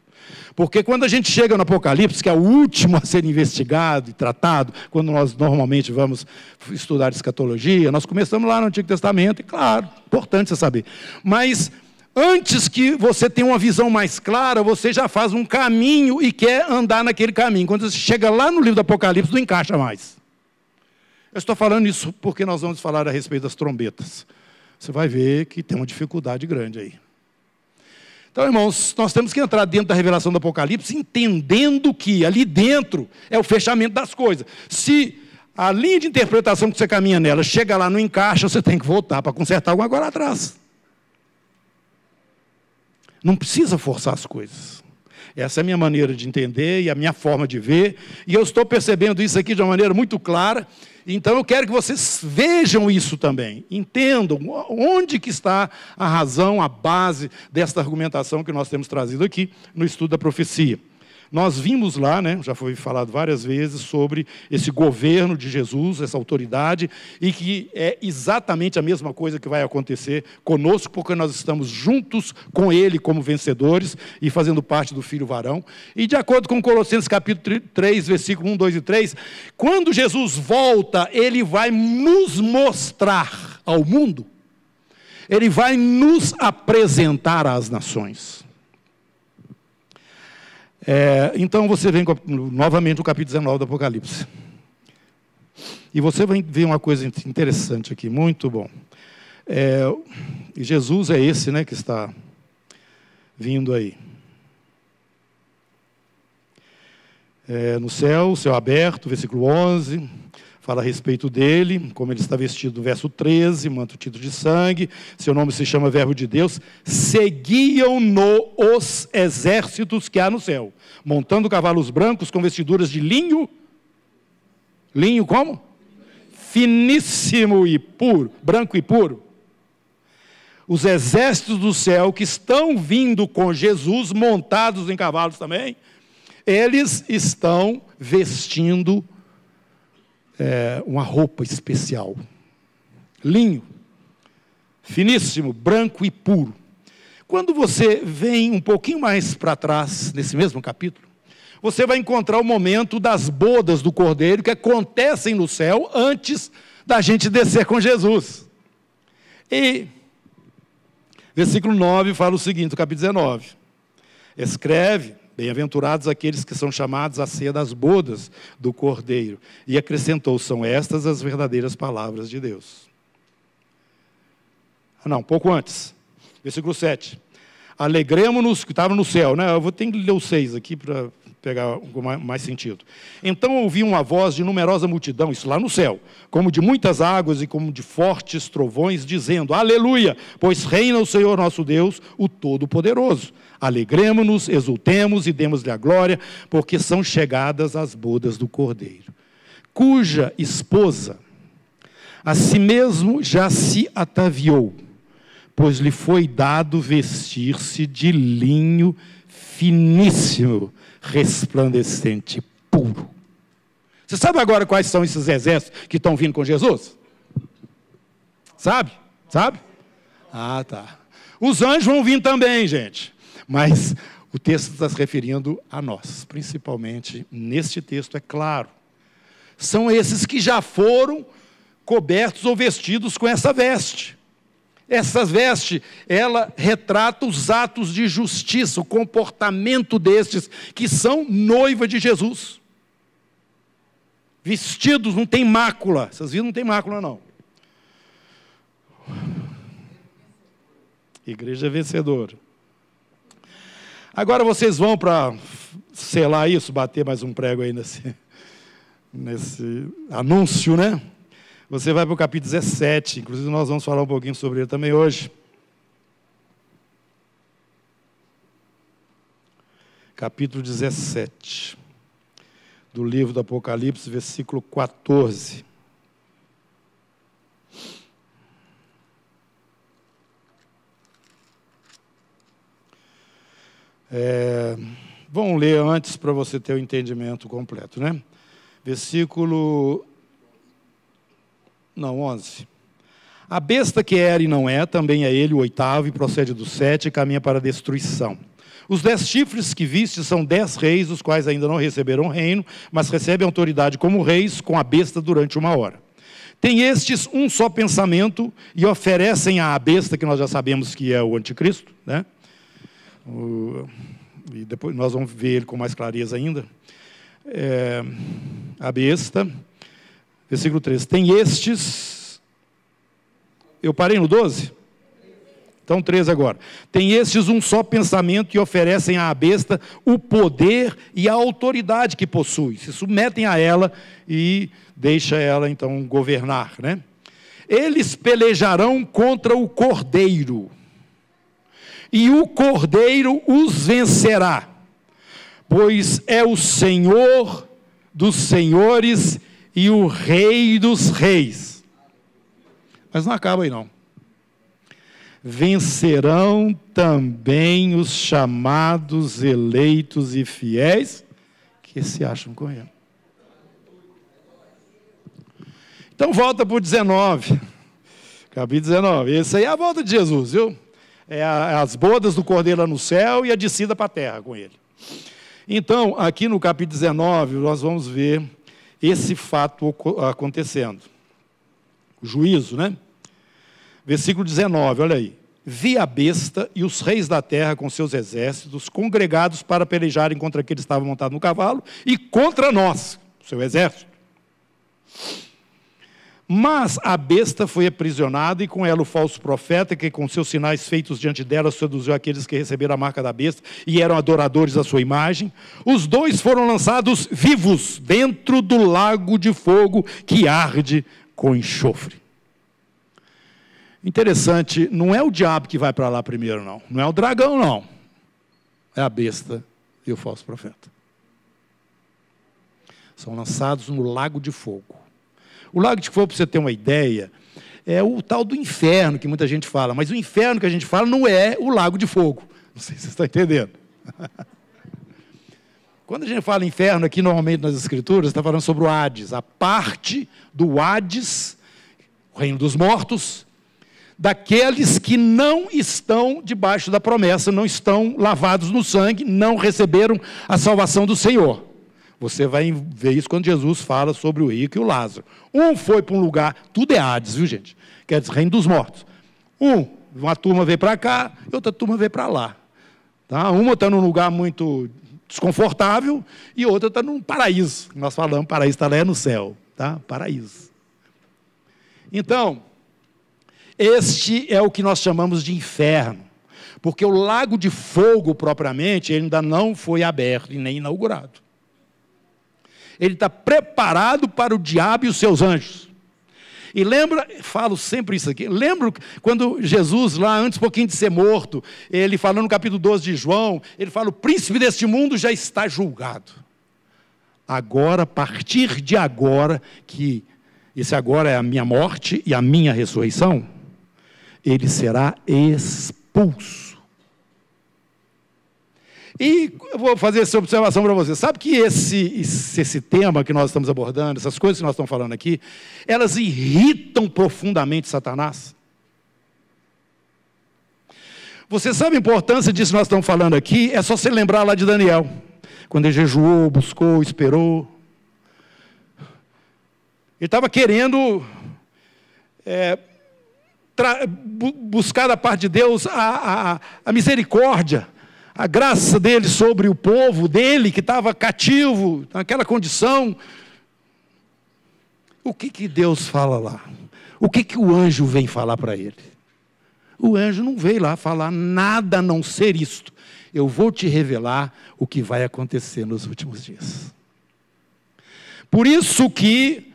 Porque quando a gente chega no Apocalipse, que é o último a ser investigado e tratado, quando nós normalmente vamos estudar escatologia, nós começamos lá no Antigo Testamento, e claro, importante você saber. Mas antes que você tenha uma visão mais clara, você já faz um caminho e quer andar naquele caminho. Quando você chega lá no livro do Apocalipse, não encaixa mais. Eu estou falando isso porque nós vamos falar a respeito das trombetas. Você vai ver que tem uma dificuldade grande aí. Então, irmãos, nós temos que entrar dentro da revelação do Apocalipse, entendendo que ali dentro é o fechamento das coisas. Se a linha de interpretação que você caminha nela chega lá, não encaixa, você tem que voltar para consertar alguma coisa lá atrás. Não precisa forçar as coisas. Essa é a minha maneira de entender e a minha forma de ver. E eu estou percebendo isso aqui de uma maneira muito clara. Então eu quero que vocês vejam isso também. Entendam onde que está a razão, a base desta argumentação que nós temos trazido aqui no estudo da profecia. Nós vimos lá, né, já foi falado várias vezes, sobre esse governo de Jesus, essa autoridade, e que é exatamente a mesma coisa que vai acontecer conosco, porque nós estamos juntos com Ele como vencedores e fazendo parte do Filho varão. E de acordo com Colossenses capítulo 3, versículo 1, 2 e 3, quando Jesus volta, Ele vai nos mostrar ao mundo, Ele vai nos apresentar às nações. Então você vem novamente no capítulo 19 do Apocalipse. E você vai ver uma coisa interessante aqui, muito bom. E Jesus é esse, né, que está vindo aí. No céu, o céu aberto, versículo 11, fala a respeito dele, como ele está vestido, no verso 13, manto tinto de sangue, seu nome se chama Verbo de Deus, seguiam-no os exércitos que há no céu, montando cavalos brancos com vestiduras de linho, linho como? Finíssimo e puro, branco e puro. Os exércitos do céu que estão vindo com Jesus, montados em cavalos também, eles estão vestindo uma roupa especial, linho, finíssimo, branco e puro. Quando você vem um pouquinho mais para trás, nesse mesmo capítulo, você vai encontrar o momento das bodas do Cordeiro, que acontecem no céu antes da gente descer com Jesus. E versículo 9 fala o seguinte, o capítulo 19, escreve: bem-aventurados aqueles que são chamados à ceia das bodas do Cordeiro. E acrescentou, são estas as verdadeiras palavras de Deus. Não, um pouco antes. Versículo 7. Alegremos-nos, que estava no céu, né? Eu vou ter que ler o 6 aqui para pegar com mais sentido. Então ouvi uma voz de numerosa multidão, isso lá no céu, como de muitas águas e como de fortes trovões, dizendo, aleluia, pois reina o Senhor nosso Deus, o Todo-Poderoso. Alegremos-nos, exultemos e demos-lhe a glória, porque são chegadas as bodas do Cordeiro, cuja esposa a si mesmo já se ataviou, pois lhe foi dado vestir-se de linho finíssimo, resplandecente, puro. Você sabe agora quais são esses exércitos que estão vindo com Jesus? Sabe? Sabe? Ah, tá. Os anjos vão vir também, gente. Mas o texto está se referindo a nós, principalmente neste texto, é claro. São esses que já foram cobertos ou vestidos com essa veste. Essa veste, ela retrata os atos de justiça, o comportamento destes que são noiva de Jesus. Vestidos, não tem mácula. Essas vidas não tem mácula, não. Igreja vencedora. Agora vocês vão para selar isso, bater mais um prego aí nesse anúncio, né? Você vai para o capítulo 17, inclusive nós vamos falar um pouquinho sobre ele também hoje. Capítulo 17, do livro do Apocalipse, versículo 14. Vamos ler antes para você ter o entendimento completo, né? Versículo 11. A besta que era e não é, também é ele o oitavo, e procede do 7 e caminha para a destruição. Os 10 chifres que viste são 10 reis, os quais ainda não receberam reino, mas recebem autoridade como reis com a besta durante 1 hora. Tem estes um só pensamento e oferecem à besta, que nós já sabemos que é o anticristo, né? E depois nós vamos ver ele com mais clareza ainda. A besta, versículo 13. Tem estes, eu parei no 12? Então 13 agora. Tem estes um só pensamento e oferecem à besta o poder e a autoridade que possui. Se submetem a ela e deixa ela então governar, né? Eles pelejarão contra o cordeiro. E o cordeiro os vencerá, pois é o Senhor dos senhores e o Rei dos reis. Mas não acaba aí não. Vencerão também os chamados, eleitos e fiéis que se acham com ele. Então volta para o 19, capítulo 19. Esse aí é a volta de Jesus, viu? É as bodas do cordeiro lá no céu e a descida para a terra com ele. Então, aqui no capítulo 19, nós vamos ver esse fato acontecendo. O juízo, né? Versículo 19, olha aí. Vi a besta e os reis da terra com seus exércitos congregados para pelejarem contra aqueles que estavam montados no cavalo e contra nós, o seu exército. Mas a besta foi aprisionada e com ela o falso profeta, que com seus sinais feitos diante dela seduziu aqueles que receberam a marca da besta e eram adoradores da sua imagem. Os dois foram lançados vivos dentro do lago de fogo que arde com enxofre. Interessante, não é o diabo que vai para lá primeiro, não. Não é o dragão, não. É a besta e o falso profeta. São lançados no lago de fogo. O lago de fogo, para você ter uma ideia, é o tal do inferno que muita gente fala. Mas o inferno que a gente fala não é o lago de fogo. Não sei se você está entendendo. Quando a gente fala inferno aqui, normalmente nas escrituras, está falando sobre o Hades. A parte do Hades, o reino dos mortos, daqueles que não estão debaixo da promessa, não estão lavados no sangue, não receberam a salvação do Senhor. Você vai ver isso quando Jesus fala sobre o rico e o Lázaro. Um foi para um lugar, tudo é Hades, viu gente? Quer dizer, reino dos mortos. Uma turma veio para cá e outra turma veio para lá. Tá? Uma está num lugar muito desconfortável e outra está num paraíso. Nós falamos, paraíso está lá no céu. Tá? Paraíso. Então, este é o que nós chamamos de inferno. Porque o lago de fogo, propriamente, ele ainda não foi aberto e nem inaugurado. Ele está preparado para o diabo e os seus anjos. E lembra, falo sempre isso aqui, lembro quando Jesus, lá antes um pouquinho de ser morto, ele falando no capítulo 12 de João, ele fala, o príncipe deste mundo já está julgado. Agora, a partir de agora, que esse agora é a minha morte e a minha ressurreição, ele será expulso. E eu vou fazer essa observação para você. Sabe que esse tema que nós estamos abordando, essas coisas que nós estamos falando aqui, elas irritam profundamente Satanás? Você sabe a importância disso que nós estamos falando aqui? É só você lembrar lá de Daniel, quando ele jejuou, buscou, esperou. Ele estava querendo buscar da parte de Deus a misericórdia, a graça dele sobre o povo dele, que estava cativo, naquela condição. O que Deus fala lá? O que o anjo vem falar para ele? O anjo não veio lá falar nada a não ser isto. Eu vou te revelar o que vai acontecer nos últimos dias. Por isso que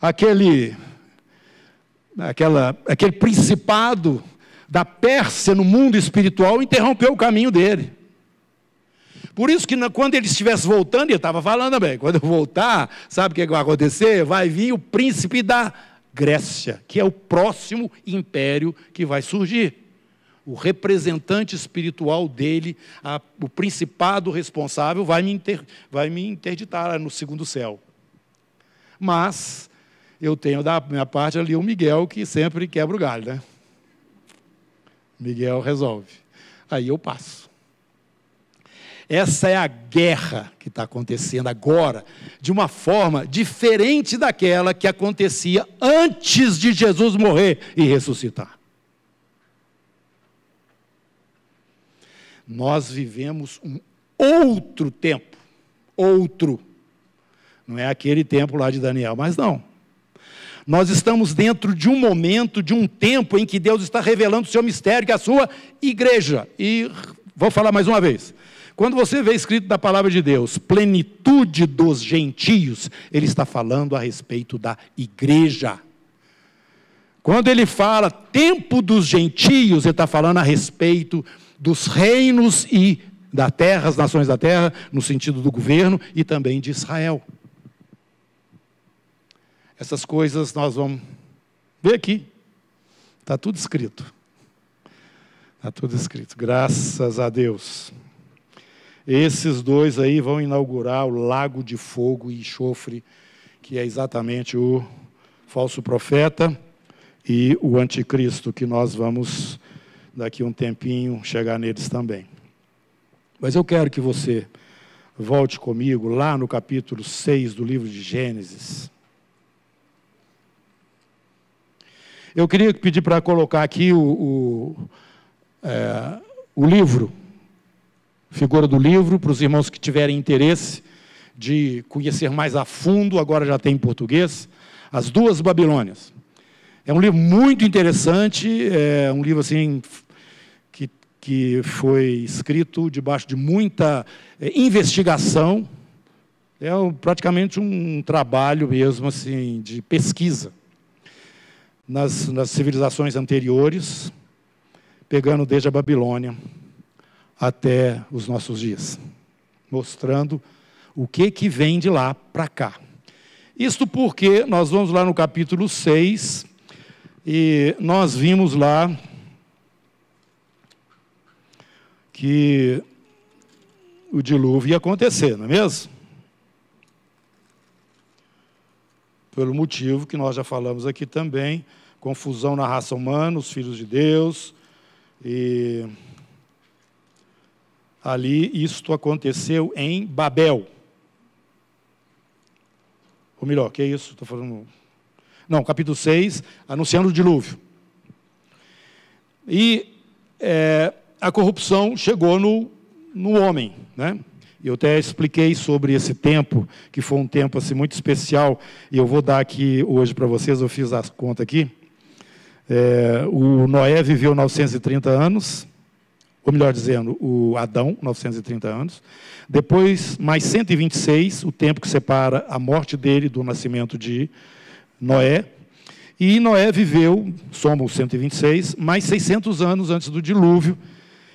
aquele principado da Pérsia no mundo espiritual interrompeu o caminho dele. Por isso que quando ele estivesse voltando, ele estava falando também, quando eu voltar, sabe o que vai acontecer? Vai vir o príncipe da Grécia, que é o próximo império que vai surgir. O representante espiritual dele, o principado responsável, vai me interditar no segundo céu. Mas eu tenho da minha parte ali o Miguel, que sempre quebra o galho, né? Miguel resolve. Aí eu passo. Essa é a guerra que está acontecendo agora, de uma forma diferente daquela que acontecia antes de Jesus morrer e ressuscitar. Nós vivemos um outro tempo, outro. Não é aquele tempo lá de Daniel, mas não. Nós estamos dentro de um momento, de um tempo em que Deus está revelando o seu mistério, que é a sua igreja. E vou falar mais uma vez. Quando você vê escrito na palavra de Deus, plenitude dos gentios, ele está falando a respeito da igreja. Quando ele fala tempo dos gentios, ele está falando a respeito dos reinos e da terra, as nações da terra, no sentido do governo e também de Israel. Essas coisas nós vamos ver aqui. Está tudo escrito. Está tudo escrito. Graças a Deus. Esses dois aí vão inaugurar o lago de fogo e enxofre, que é exatamente o falso profeta e o anticristo, que nós vamos, daqui a um tempinho, chegar neles também. Mas eu quero que você volte comigo lá no capítulo 6 do livro de Gênesis. Eu queria pedir para colocar aqui o livro, figura do livro, para os irmãos que tiverem interesse de conhecer mais a fundo, agora já tem em português, As Duas Babilônias. É um livro muito interessante, é um livro assim, que foi escrito debaixo de muita investigação, praticamente um trabalho mesmo assim, de pesquisa. Nas civilizações anteriores, pegando desde a Babilônia até os nossos dias, mostrando o que vem de lá para cá. Isto porque nós vamos lá no capítulo 6, e nós vimos lá que o dilúvio ia acontecer, não é mesmo? Pelo motivo que nós já falamos aqui também, confusão na raça humana, os filhos de Deus, e ali isto aconteceu em Babel. Ou melhor, que é isso? Estou falando... Não, capítulo 6, anunciando o dilúvio. E a corrupção chegou no homem, né? Eu até expliquei sobre esse tempo, que foi um tempo assim, muito especial, e eu vou dar aqui hoje para vocês, eu fiz as contas aqui. O Noé viveu 930 anos, ou melhor dizendo, o Adão, 930 anos. Depois, mais 126, o tempo que separa a morte dele do nascimento de Noé. E Noé viveu, somos 126, mais 600 anos antes do dilúvio.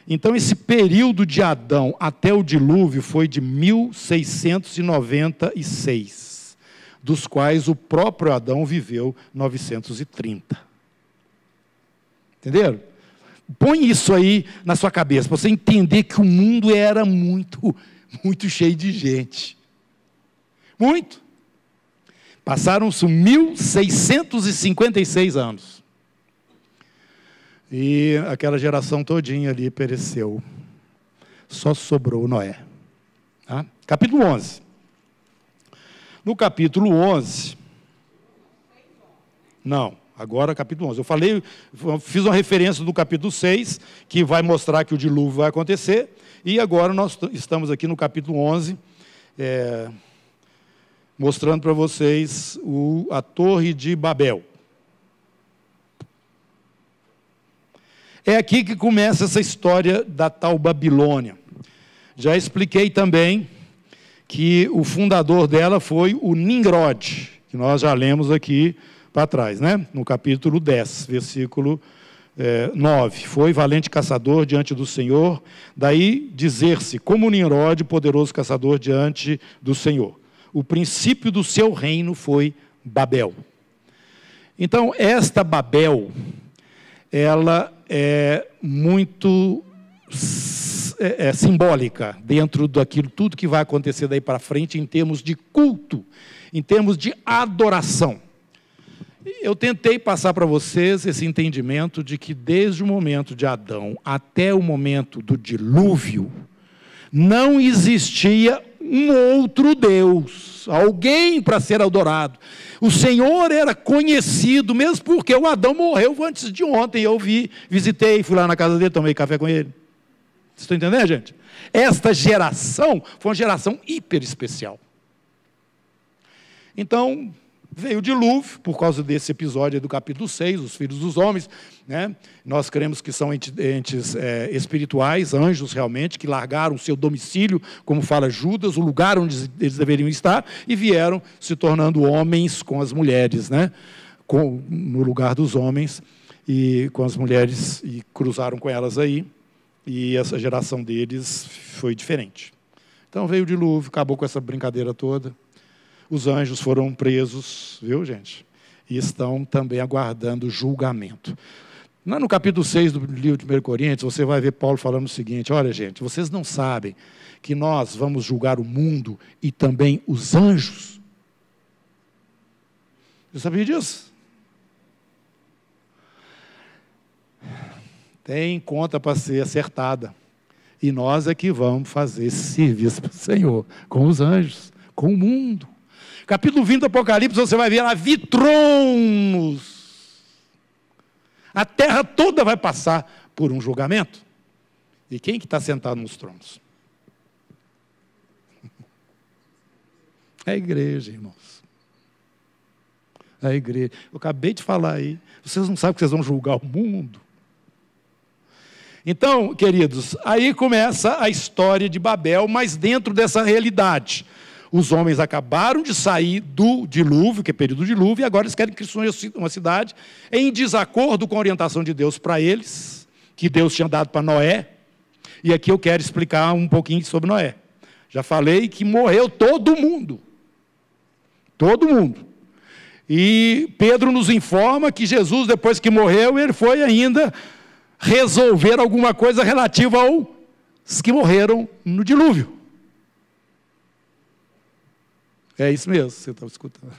Então, esse período de Adão até o dilúvio foi de 1696, dos quais o próprio Adão viveu 930. Entenderam? Põe isso aí na sua cabeça, para você entender que o mundo era muito, muito cheio de gente. Muito. Passaram-se 1656 anos. E aquela geração todinha ali pereceu. Só sobrou Noé. Tá? Capítulo 11. No capítulo 11... Não, agora capítulo 11. Eu fiz uma referência do capítulo 6, que vai mostrar que o dilúvio vai acontecer. E agora nós estamos aqui no capítulo 11, mostrando para vocês a Torre de Babel. É aqui que começa essa história da tal Babilônia. Já expliquei também que o fundador dela foi o Nimrod, que nós já lemos aqui para trás, né? No capítulo 10, versículo 9. Foi valente caçador diante do Senhor, daí dizer-se, como Nimrod, poderoso caçador diante do Senhor. O princípio do seu reino foi Babel. Então, esta Babel, ela é muito simbólica dentro daquilo, tudo que vai acontecer daí para frente em termos de culto, em termos de adoração. Eu tentei passar para vocês esse entendimento de que desde o momento de Adão até o momento do dilúvio, não existia um outro Deus, alguém para ser adorado. O Senhor era conhecido, mesmo porque o Adão morreu antes de ontem. Eu visitei, fui lá na casa dele, tomei café com ele. Vocês estão entendendo, gente? Esta geração foi uma geração hiper especial. Então, veio o dilúvio, por causa desse episódio do capítulo 6, os filhos dos homens, né? Nós cremos que são entes espirituais, anjos realmente, que largaram o seu domicílio, como fala Judas, o lugar onde eles deveriam estar, e vieram se tornando homens com as mulheres, né? No lugar dos homens, e com as mulheres, e cruzaram com elas aí, e essa geração deles foi diferente. Então veio o dilúvio, acabou com essa brincadeira toda. Os anjos foram presos, viu, gente? E estão também aguardando julgamento. No capítulo 6 do livro de 1 Coríntios, você vai ver Paulo falando o seguinte: olha, gente, vocês não sabem que nós vamos julgar o mundo e também os anjos? Você sabia disso? Tem conta para ser acertada. E nós é que vamos fazer esse serviço para o Senhor, com os anjos, com o mundo. Capítulo 20 do Apocalipse, você vai ver lá, vi tronos. A terra toda vai passar por um julgamento. E quem que está sentado nos tronos? É a igreja, irmãos. É a igreja. Eu acabei de falar aí. Vocês não sabem que vocês vão julgar o mundo? Então, queridos, aí começa a história de Babel, mas dentro dessa realidade. Os homens acabaram de sair do dilúvio, que é período do dilúvio, e agora eles querem construir uma cidade em desacordo com a orientação de Deus para eles, que Deus tinha dado para Noé. E aqui eu quero explicar um pouquinho sobre Noé. Já falei que morreu todo mundo. Todo mundo. E Pedro nos informa que Jesus, depois que morreu, ele foi ainda resolver alguma coisa relativa aos que morreram no dilúvio. É isso mesmo, você estava escutando.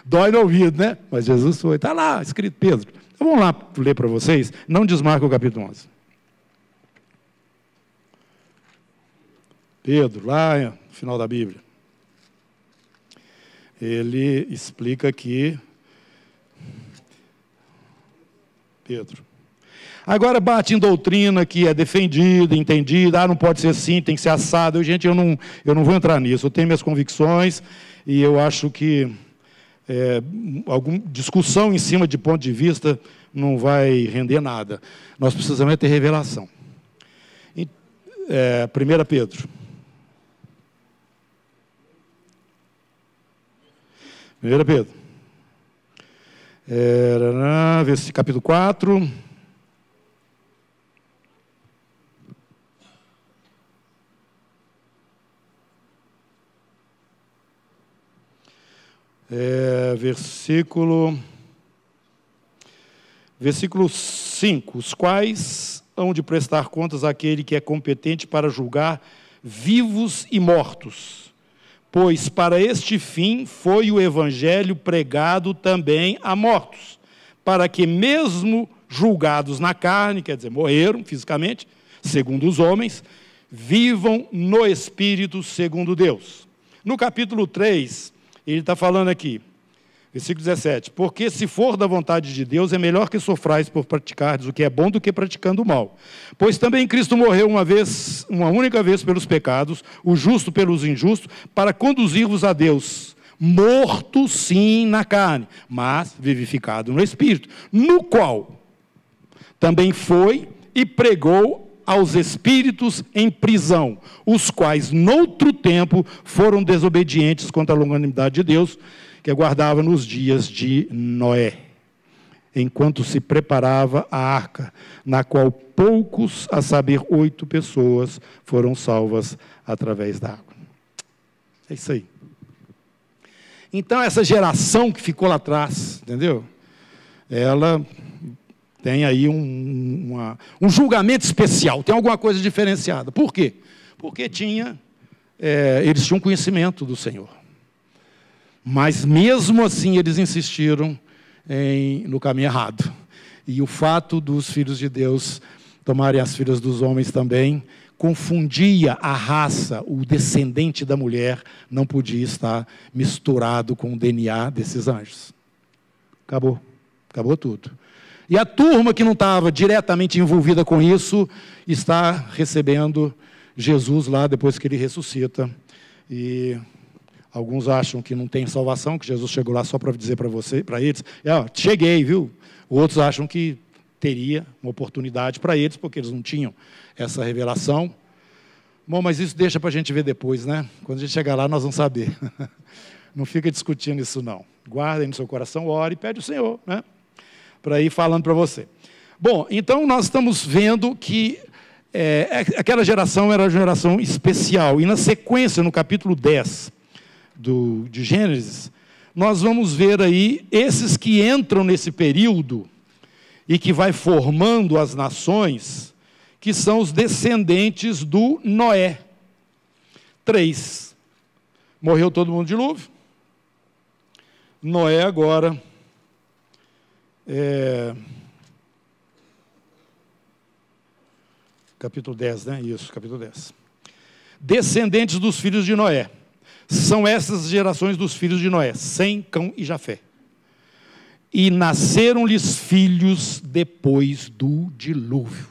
Dói no ouvido, né? Mas Jesus foi. Está lá, escrito Pedro. Então vamos lá ler para vocês. Não desmarca o capítulo 11. Pedro, lá no final da Bíblia. Ele explica aqui. Pedro. Agora bate em doutrina que é defendida, entendida, não pode ser assim, tem que ser assado. Gente, eu não vou entrar nisso, eu tenho minhas convicções e eu acho que alguma discussão em cima de ponto de vista não vai render nada. Nós precisamos ter revelação. 1 Pedro. 1 Pedro. Capítulo 4. Versículo 5. Os quais hão de prestar contas àquele que é competente para julgar vivos e mortos. Pois para este fim foi o evangelho pregado também a mortos, para que mesmo julgados na carne, quer dizer, morreram fisicamente, segundo os homens, vivam no Espírito segundo Deus. No capítulo 3, ele está falando aqui, versículo 17, porque se for da vontade de Deus, é melhor que sofrais por praticardes o que é bom do que praticando o mal. Pois também Cristo morreu uma única vez pelos pecados, o justo pelos injustos, para conduzir-vos a Deus, morto sim na carne, mas vivificado no Espírito, no qual também foi e pregou aos espíritos em prisão, os quais noutro tempo foram desobedientes contra a longanimidade de Deus, que aguardava nos dias de Noé, enquanto se preparava a arca, na qual poucos, a saber, 8 pessoas, foram salvas através da água. É isso aí. Então, essa geração que ficou lá atrás, entendeu? Ela tem aí um julgamento especial, tem alguma coisa diferenciada. Por quê? Porque eles tinham conhecimento do Senhor. Mas mesmo assim eles insistiram no caminho errado. E o fato dos filhos de Deus tomarem as filhas dos homens também confundia a raça, o descendente da mulher não podia estar misturado com o DNA desses anjos. Acabou tudo. E a turma que não estava diretamente envolvida com isso, está recebendo Jesus lá depois que ele ressuscita. E alguns acham que não tem salvação, que Jesus chegou lá só para dizer para eles, cheguei, viu? Outros acham que teria uma oportunidade para eles, porque eles não tinham essa revelação. Bom, mas isso deixa para a gente ver depois, né? Quando a gente chegar lá, nós vamos saber. Não fica discutindo isso, não. Guarda aí no seu coração, ore e pede ao Senhor, né? Para ir falando para você. Bom, então nós estamos vendo que aquela geração era uma geração especial. E na sequência, no capítulo 10 de Gênesis, nós vamos ver aí esses que entram nesse período e que vai formando as nações, que são os descendentes do Noé. 3. Morreu todo mundo de dilúvio. Noé agora capítulo 10, né? Isso, capítulo 10. Descendentes dos filhos de Noé. São essas gerações dos filhos de Noé, Sem, Cão e Jafé. E nasceram-lhes filhos depois do dilúvio.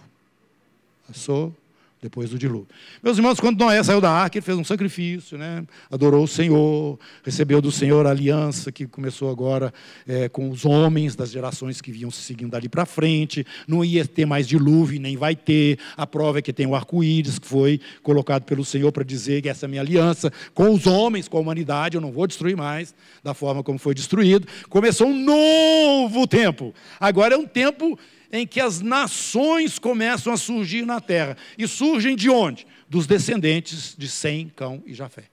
Passou depois do dilúvio. Meus irmãos, quando Noé saiu da arca, ele fez um sacrifício, né? Adorou o Senhor, recebeu do Senhor a aliança que começou agora com os homens das gerações que vinham se seguindo dali para frente. Não ia ter mais dilúvio, nem vai ter. A prova é que tem o arco-íris, que foi colocado pelo Senhor para dizer que essa é a minha aliança com os homens, com a humanidade, eu não vou destruir mais da forma como foi destruído. Começou um novo tempo. Agora é um tempo em que as nações começam a surgir na terra. E surgem de onde? Dos descendentes de Sem, Cão e Jafé.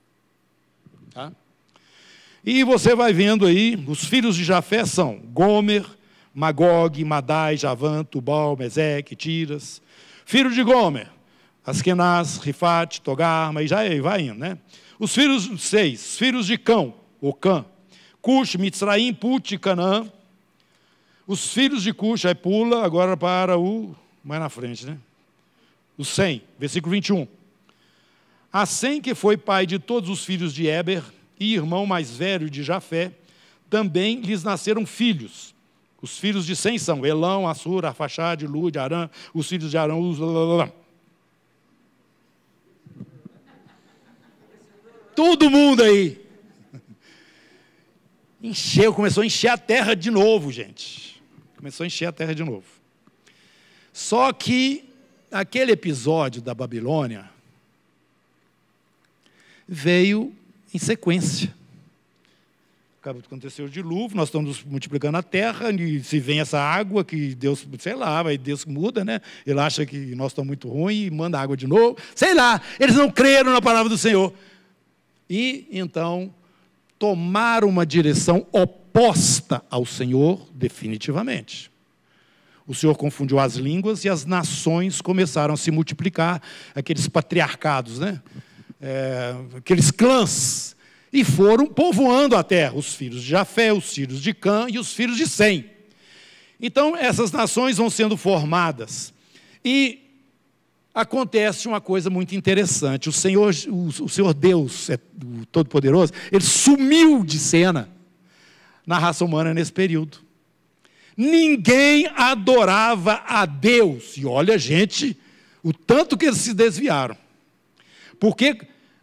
Tá? E você vai vendo aí, os filhos de Jafé são Gomer, Magog, Madai, Javã, Tubal, Meseque, Tiras. Filho de Gomer, Askenaz, Rifate, Togarma, e já vai indo, né? Os filhos, 6, filhos de Cão, ou Cã, Cush, Mitzraim, Put e Canaã. Os filhos de Cush, aí pula agora para mais na frente, né? O Sem, versículo 21. A Sem, que foi pai de todos os filhos de Éber e irmão mais velho de Jafé, também lhes nasceram filhos. Os filhos de Sem são Elão, Assur, Arfaxade, Lud, Arã, os filhos de Arão, todo mundo aí. Começou a encher a terra de novo, gente. Começou a encher a terra de novo. Só que aquele episódio da Babilônia veio em sequência. Aconteceu o dilúvio, nós estamos multiplicando a terra, e se vem essa água que Deus, sei lá, vai Deus muda, né? Ele acha que nós estamos muito ruins e manda água de novo. Sei lá, eles não creram na palavra do Senhor. E então tomaram uma direção oposta ao Senhor definitivamente. O Senhor confundiu as línguas e as nações começaram a se multiplicar, aqueles patriarcados, né? Aqueles clãs, e foram povoando a terra, os filhos de Jafé, os filhos de Cã e os filhos de Sem. Então, essas nações vão sendo formadas. E acontece uma coisa muito interessante. O Senhor Deus, o Todo-Poderoso, ele sumiu de cena na raça humana nesse período. Ninguém adorava a Deus. E olha, gente, o tanto que eles se desviaram. Porque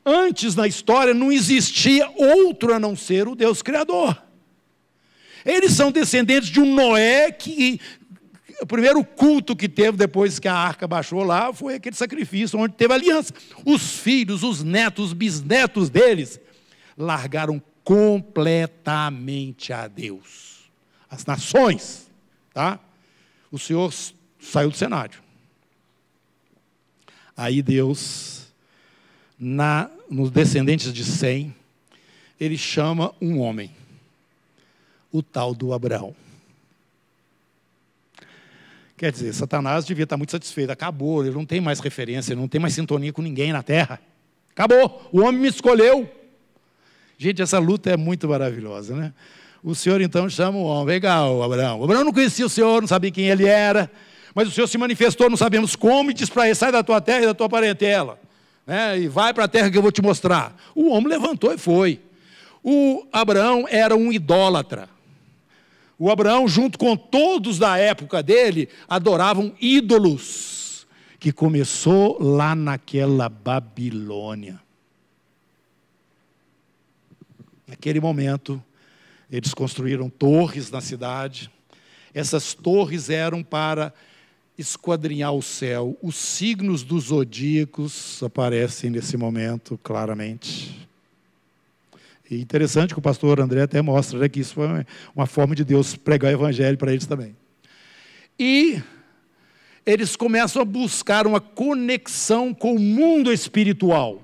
antes na história não existia outro a não ser o Deus Criador. Eles são descendentes de um Noé que o primeiro culto que teve depois que a arca baixou lá foi aquele sacrifício onde teve aliança. Os filhos, os netos, os bisnetos deles largaram completamente a Deus. As nações, tá? O Senhor saiu do cenário. Aí Deus, nos descendentes de Sem, ele chama um homem, o tal do Abraão. Quer dizer, Satanás devia estar muito satisfeito. Acabou, ele não tem mais referência, ele não tem mais sintonia com ninguém na terra. Acabou, o homem me escolheu. Gente, essa luta é muito maravilhosa, né? O Senhor então chama o homem. Legal, Abraão. O Abraão não conhecia o Senhor, não sabia quem ele era, mas o Senhor se manifestou, não sabemos como, e diz para ele: sai da tua terra e da tua parentela, né? E vai para a terra que eu vou te mostrar. O homem levantou e foi. O Abraão era um idólatra. O Abraão, junto com todos da época dele, adoravam ídolos, que começou lá naquela Babilônia. Naquele momento, eles construíram torres na cidade. Essas torres eram para esquadrinhar o céu. Os signos dos zodíacos aparecem nesse momento claramente. E interessante que o pastor André até mostra, né, que isso foi uma forma de Deus pregar o evangelho para eles também. E eles começam a buscar uma conexão com o mundo espiritual,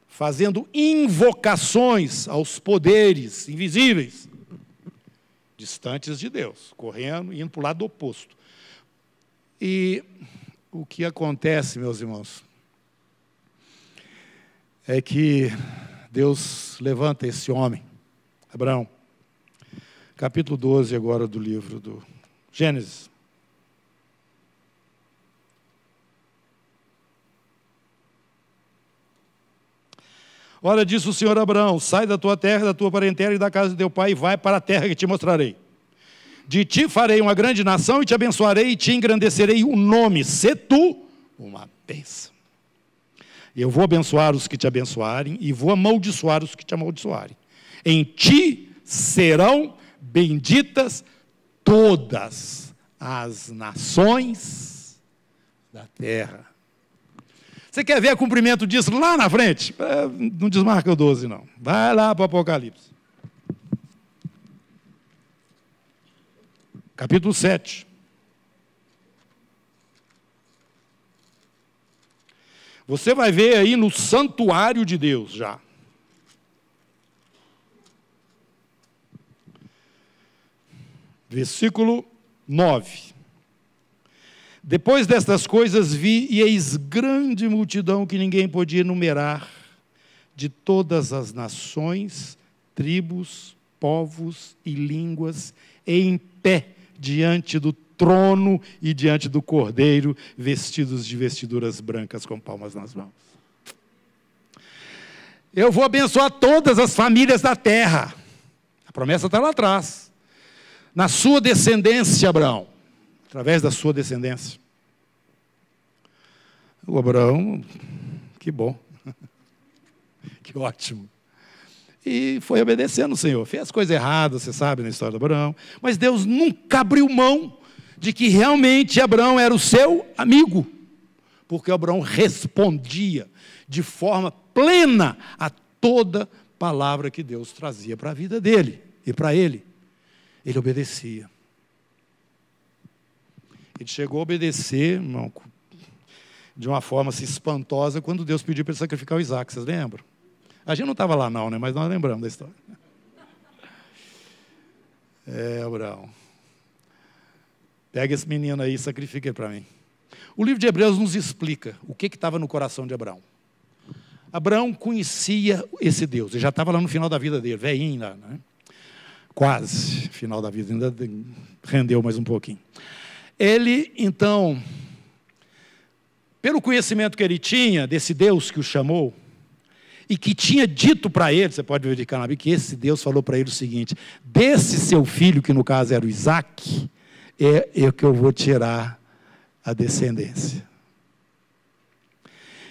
fazendo invocações aos poderes invisíveis, distantes de Deus, correndo e indo para o lado oposto. E o que acontece, meus irmãos, é que Deus levanta esse homem, Abraão, capítulo 12 agora do livro do Gênesis. Ora, disse o Senhor a Abraão: sai da tua terra, da tua parentela e da casa de teu pai, e vai para a terra que te mostrarei. De ti farei uma grande nação, e te abençoarei, e te engrandecerei o nome. Sê tu uma bênção. Eu vou abençoar os que te abençoarem, e vou amaldiçoar os que te amaldiçoarem. Em ti serão benditas todas as nações da terra. Você quer ver o cumprimento disso lá na frente? Não desmarca o 12, não. Vai lá para o Apocalipse. Capítulo 7. Você vai ver aí no santuário de Deus já. Versículo 9. Depois destas coisas vi, e eis grande multidão que ninguém podia enumerar, de todas as nações, tribos, povos e línguas, em pé diante do trono e diante do Cordeiro, vestidos de vestiduras brancas com palmas nas mãos. Eu vou abençoar todas as famílias da terra. A promessa está lá atrás. Na sua descendência, Abraão. Através da sua descendência. O Abraão, que bom. Que ótimo. E foi obedecendo o Senhor. Fez coisa errada, você sabe, na história do Abraão. Mas Deus nunca abriu mão de que realmente Abraão era o seu amigo. Porque Abraão respondia de forma plena a toda palavra que Deus trazia para a vida dele e para ele. Ele obedecia. Ele chegou a obedecer, irmão, de uma forma assim, espantosa, quando Deus pediu para ele sacrificar o Isaac. Vocês lembram? A gente não estava lá não, né? Mas nós lembramos da história. Abraão. Pega esse menino aí e sacrifica ele para mim. O livro de Hebreus nos explica o que estava no coração de Abraão. Abraão conhecia esse Deus, ele já estava lá no final da vida dele, velhinho lá, né? Quase final da vida, ainda rendeu mais um pouquinho. Ele, então, pelo conhecimento que ele tinha desse Deus que o chamou, e que tinha dito para ele, você pode verificar na Bíblia, que esse Deus falou para ele o seguinte: desse seu filho, que no caso era o Isaac, é que eu vou tirar a descendência.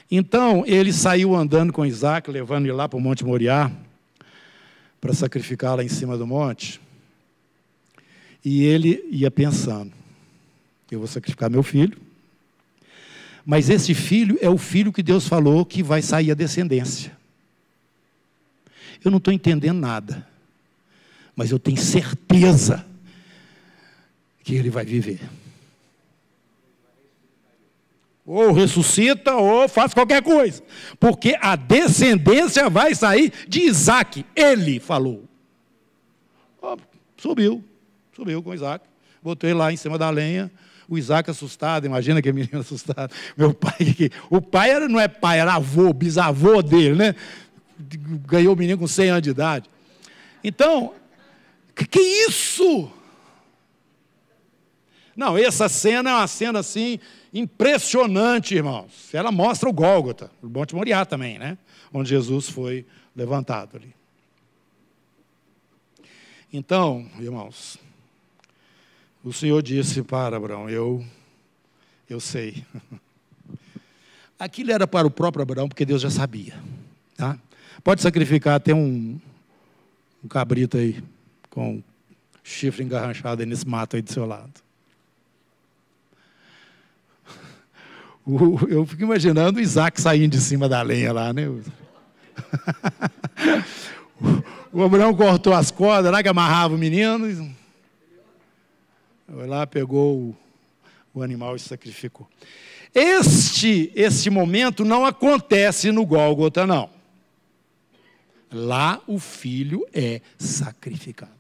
Então, ele saiu andando com Isaac, levando ele lá para o Monte Moriá, para sacrificar lá em cima do monte. E ele ia pensando: eu vou sacrificar meu filho, mas esse filho é o filho que Deus falou que vai sair a descendência. Eu não estou entendendo nada, mas eu tenho certeza que ele vai viver. Ou ressuscita, ou faz qualquer coisa. Porque a descendência vai sair de Isaac. Ele falou. Subiu com Isaac. Botei lá em cima da lenha. O Isaac assustado, imagina que menino assustado. Meu pai, o pai não é pai, era avô, bisavô dele, né? Ganhou o menino com 100 anos de idade. Então, que isso? Não, essa cena é uma cena assim impressionante, irmãos. Ela mostra o Gólgota, o Monte Moriá também, né? Onde Jesus foi levantado ali. Então, irmãos, o Senhor disse para Abraão: eu sei. Aquilo era para o próprio Abraão, porque Deus já sabia. Tá? Pode sacrificar até um cabrito aí, com chifre engarranchado aí nesse mato aí do seu lado. Eu fico imaginando o Isaac saindo de cima da lenha lá, né? O Abraão cortou as cordas lá que amarrava o menino. Foi lá, pegou o animal e sacrificou. Este momento não acontece no Gólgota, não. Lá o filho é sacrificado.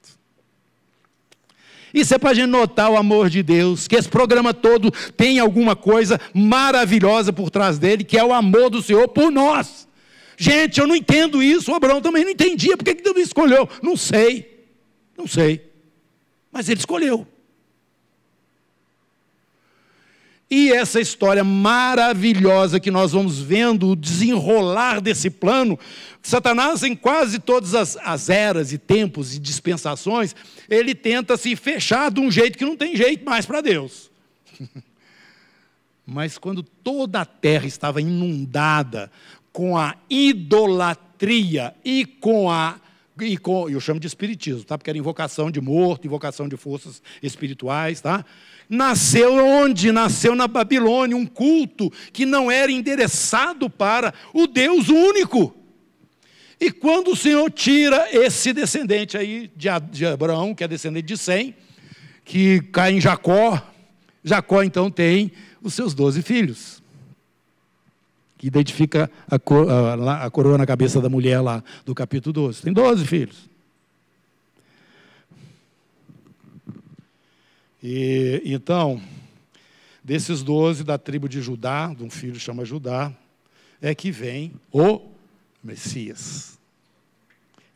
Isso é para a gente notar o amor de Deus, que esse programa todo tem alguma coisa maravilhosa por trás dele, que é o amor do Senhor por nós. Gente, eu não entendo isso, o Abraão também não entendia, por que Deus me escolheu? Não sei, mas ele escolheu. E essa história maravilhosa que nós vamos vendo, o desenrolar desse plano, Satanás, em quase todas as eras e tempos e dispensações, ele tenta se fechar de um jeito que não tem jeito mais para Deus. Mas quando toda a terra estava inundada com a idolatria e eu chamo de espiritismo, tá? Porque era invocação de morto, invocação de forças espirituais, tá? Nasceu onde? Nasceu na Babilônia, um culto que não era endereçado para o Deus único. E quando o Senhor tira esse descendente aí de Abraão, que é descendente de Sem, que cai em Jacó, Jacó então tem os seus 12 filhos, que identifica a coroa na cabeça da mulher lá do capítulo 12. Tem 12 filhos. E então, desses 12 da tribo de Judá, de um filho chama Judá, é que vem o Messias.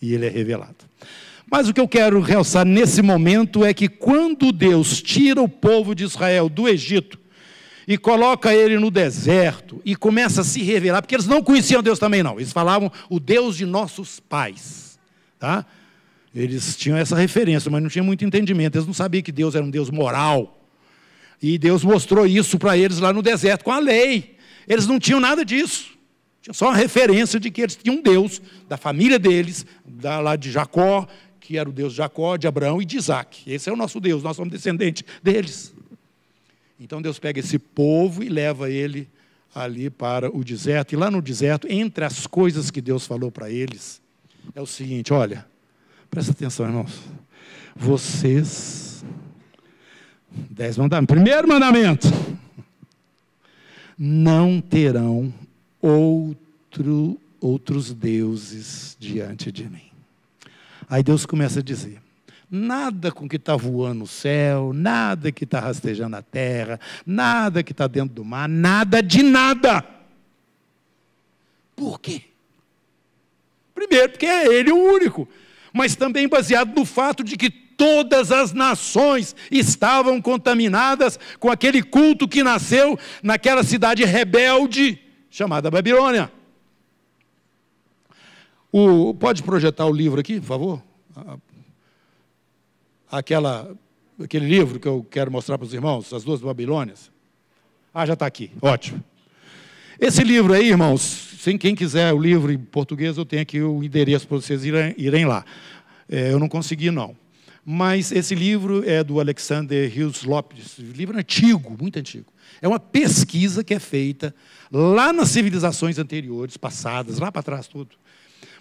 E ele é revelado. Mas o que eu quero realçar nesse momento é que quando Deus tira o povo de Israel do Egito e coloca ele no deserto e começa a se revelar, porque eles não conheciam Deus também não, eles falavam o Deus de nossos pais, tá? Eles tinham essa referência, mas não tinham muito entendimento. Eles não sabiam que Deus era um Deus moral. E Deus mostrou isso para eles lá no deserto, com a lei. Eles não tinham nada disso. Tinha só uma referência de que eles tinham um Deus da família deles, lá de Jacó, que era o Deus de Jacó, de Abraão e de Isaac. Esse é o nosso Deus, nós somos descendentes deles. Então Deus pega esse povo e leva ele ali para o deserto. E lá no deserto, entre as coisas que Deus falou para eles, é o seguinte: olha, presta atenção, irmãos. Vocês, 10 mandamentos. Primeiro mandamento: não terão outros deuses diante de mim. Aí Deus começa a dizer: Nada com o que está voando no céu, nada que está rastejando a terra, nada que está dentro do mar, nada de nada. Por quê? Primeiro, porque é Ele o único, mas também baseado no fato de que todas as nações estavam contaminadas com aquele culto que nasceu naquela cidade rebelde chamada Babilônia. Pode projetar o livro aqui, por favor? Aquele livro que eu quero mostrar para os irmãos, As Duas Babilônias. Já está aqui, ótimo. Esse livro aí, irmãos, quem quiser o livro em português, eu tenho aqui o endereço para vocês irem lá. Eu não consegui, não. Mas esse livro é do Alexander Hughes Lopes, livro antigo, muito antigo. É uma pesquisa que é feita lá nas civilizações anteriores, passadas, lá para trás tudo,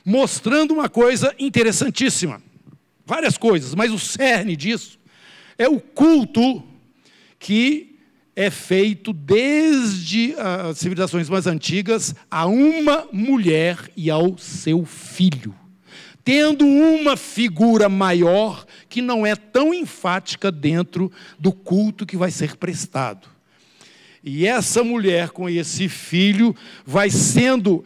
mostrando uma coisa interessantíssima. Várias coisas, mas o cerne disso é o culto que é feito desde as civilizações mais antigas a uma mulher e ao seu filho, tendo uma figura maior que não é tão enfática dentro do culto que vai ser prestado. E essa mulher com esse filho vai sendo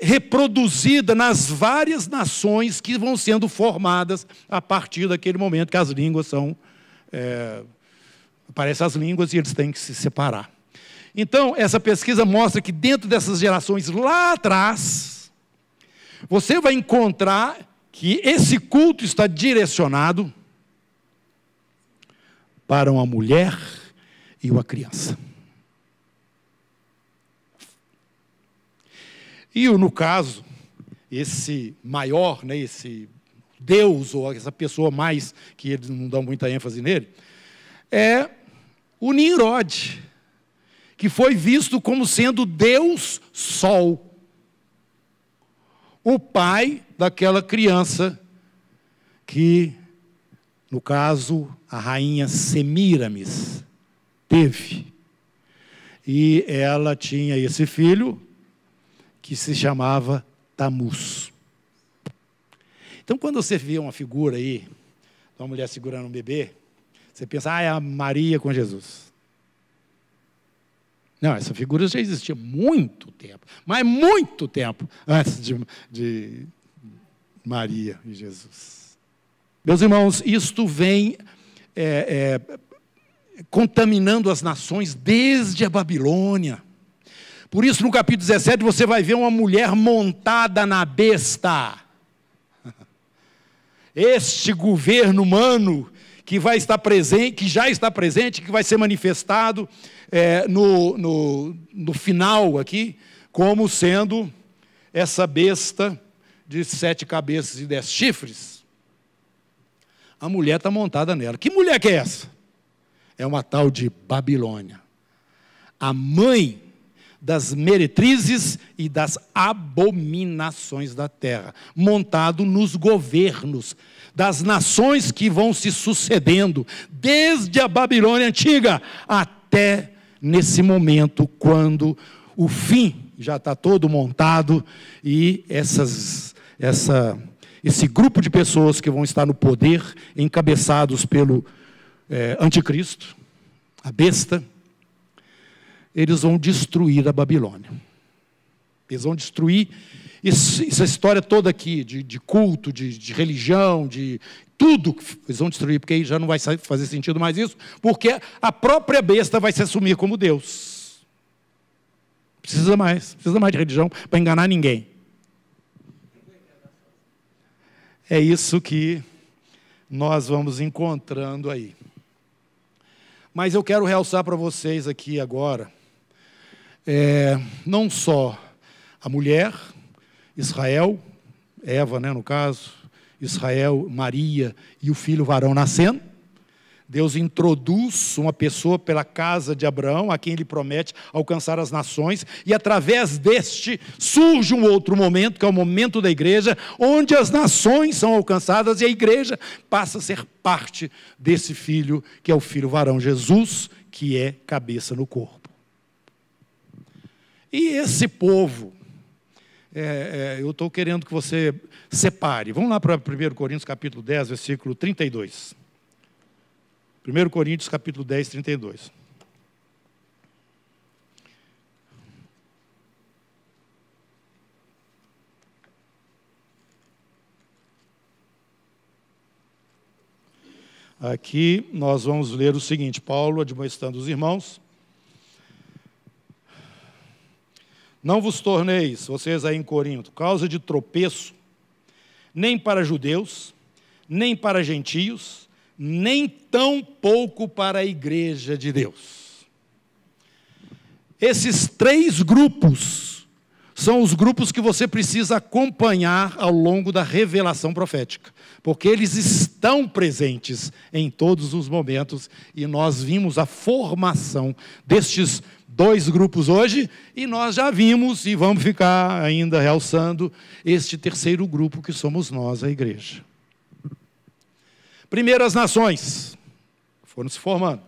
reproduzida nas várias nações que vão sendo formadas a partir daquele momento que as línguas são... aparecem as línguas e eles têm que se separar. Então, essa pesquisa mostra que dentro dessas gerações lá atrás, você vai encontrar que esse culto está direcionado para uma mulher e uma criança. E, no caso, esse maior, né, esse Deus, ou essa pessoa mais, que eles não dão muita ênfase nele, é o Nimrod, que foi visto como sendo Deus Sol, o pai daquela criança que, no caso, a rainha Semíramis teve. E ela tinha esse filho, que se chamava Tamuz. Então, quando você vê uma figura aí, uma mulher segurando um bebê, você pensa, é a Maria com Jesus. Não, essa figura já existia muito tempo, mas muito tempo antes de Maria e Jesus. Meus irmãos, isto vem contaminando as nações desde a Babilônia. Por isso, no capítulo 17, você vai ver uma mulher montada na besta. Este governo humano que vai estar presente, que já está presente, que vai ser manifestado no final aqui, como sendo essa besta de 7 cabeças e 10 chifres. A mulher está montada nela. Que mulher que é essa? É uma tal de Babilônia, a mãe das meretrizes e das abominações da terra, montado nos governos das nações que vão se sucedendo, desde a Babilônia antiga até nesse momento, quando o fim já está todo montado e esse grupo de pessoas que vão estar no poder, encabeçados pelo anticristo, a besta, eles vão destruir a Babilônia. Eles vão destruir essa história toda aqui, de culto, de religião, de tudo. Eles vão destruir, porque aí já não vai fazer sentido mais isso, porque a própria besta vai se assumir como Deus. Precisa mais de religião para enganar ninguém. É isso que nós vamos encontrando aí. Mas eu quero realçar para vocês aqui agora, não só a mulher, Israel, Eva, né, no caso, Israel, Maria e o filho varão nascendo. Deus introduz uma pessoa pela casa de Abraão, a quem ele promete alcançar as nações, e através deste surge um outro momento, que é o momento da igreja, onde as nações são alcançadas e a igreja passa a ser parte desse filho, que é o filho varão Jesus, que é cabeça no corpo. E esse povo, eu estou querendo que você separe. Vamos lá para 1 Coríntios capítulo 10, versículo 32. 1 Coríntios capítulo 10, 32. Aqui nós vamos ler o seguinte: Paulo admoestando os irmãos: não vos torneis, vocês aí em Corinto, causa de tropeço, nem para judeus, nem para gentios, nem tão pouco para a igreja de Deus. Esses 3 grupos são os grupos que você precisa acompanhar ao longo da revelação profética, porque eles estão presentes em todos os momentos, e nós vimos a formação destes 2 grupos hoje, e nós já vimos, e vamos ficar ainda realçando, este terceiro grupo que somos nós, a igreja. Primeiras nações foram se formando.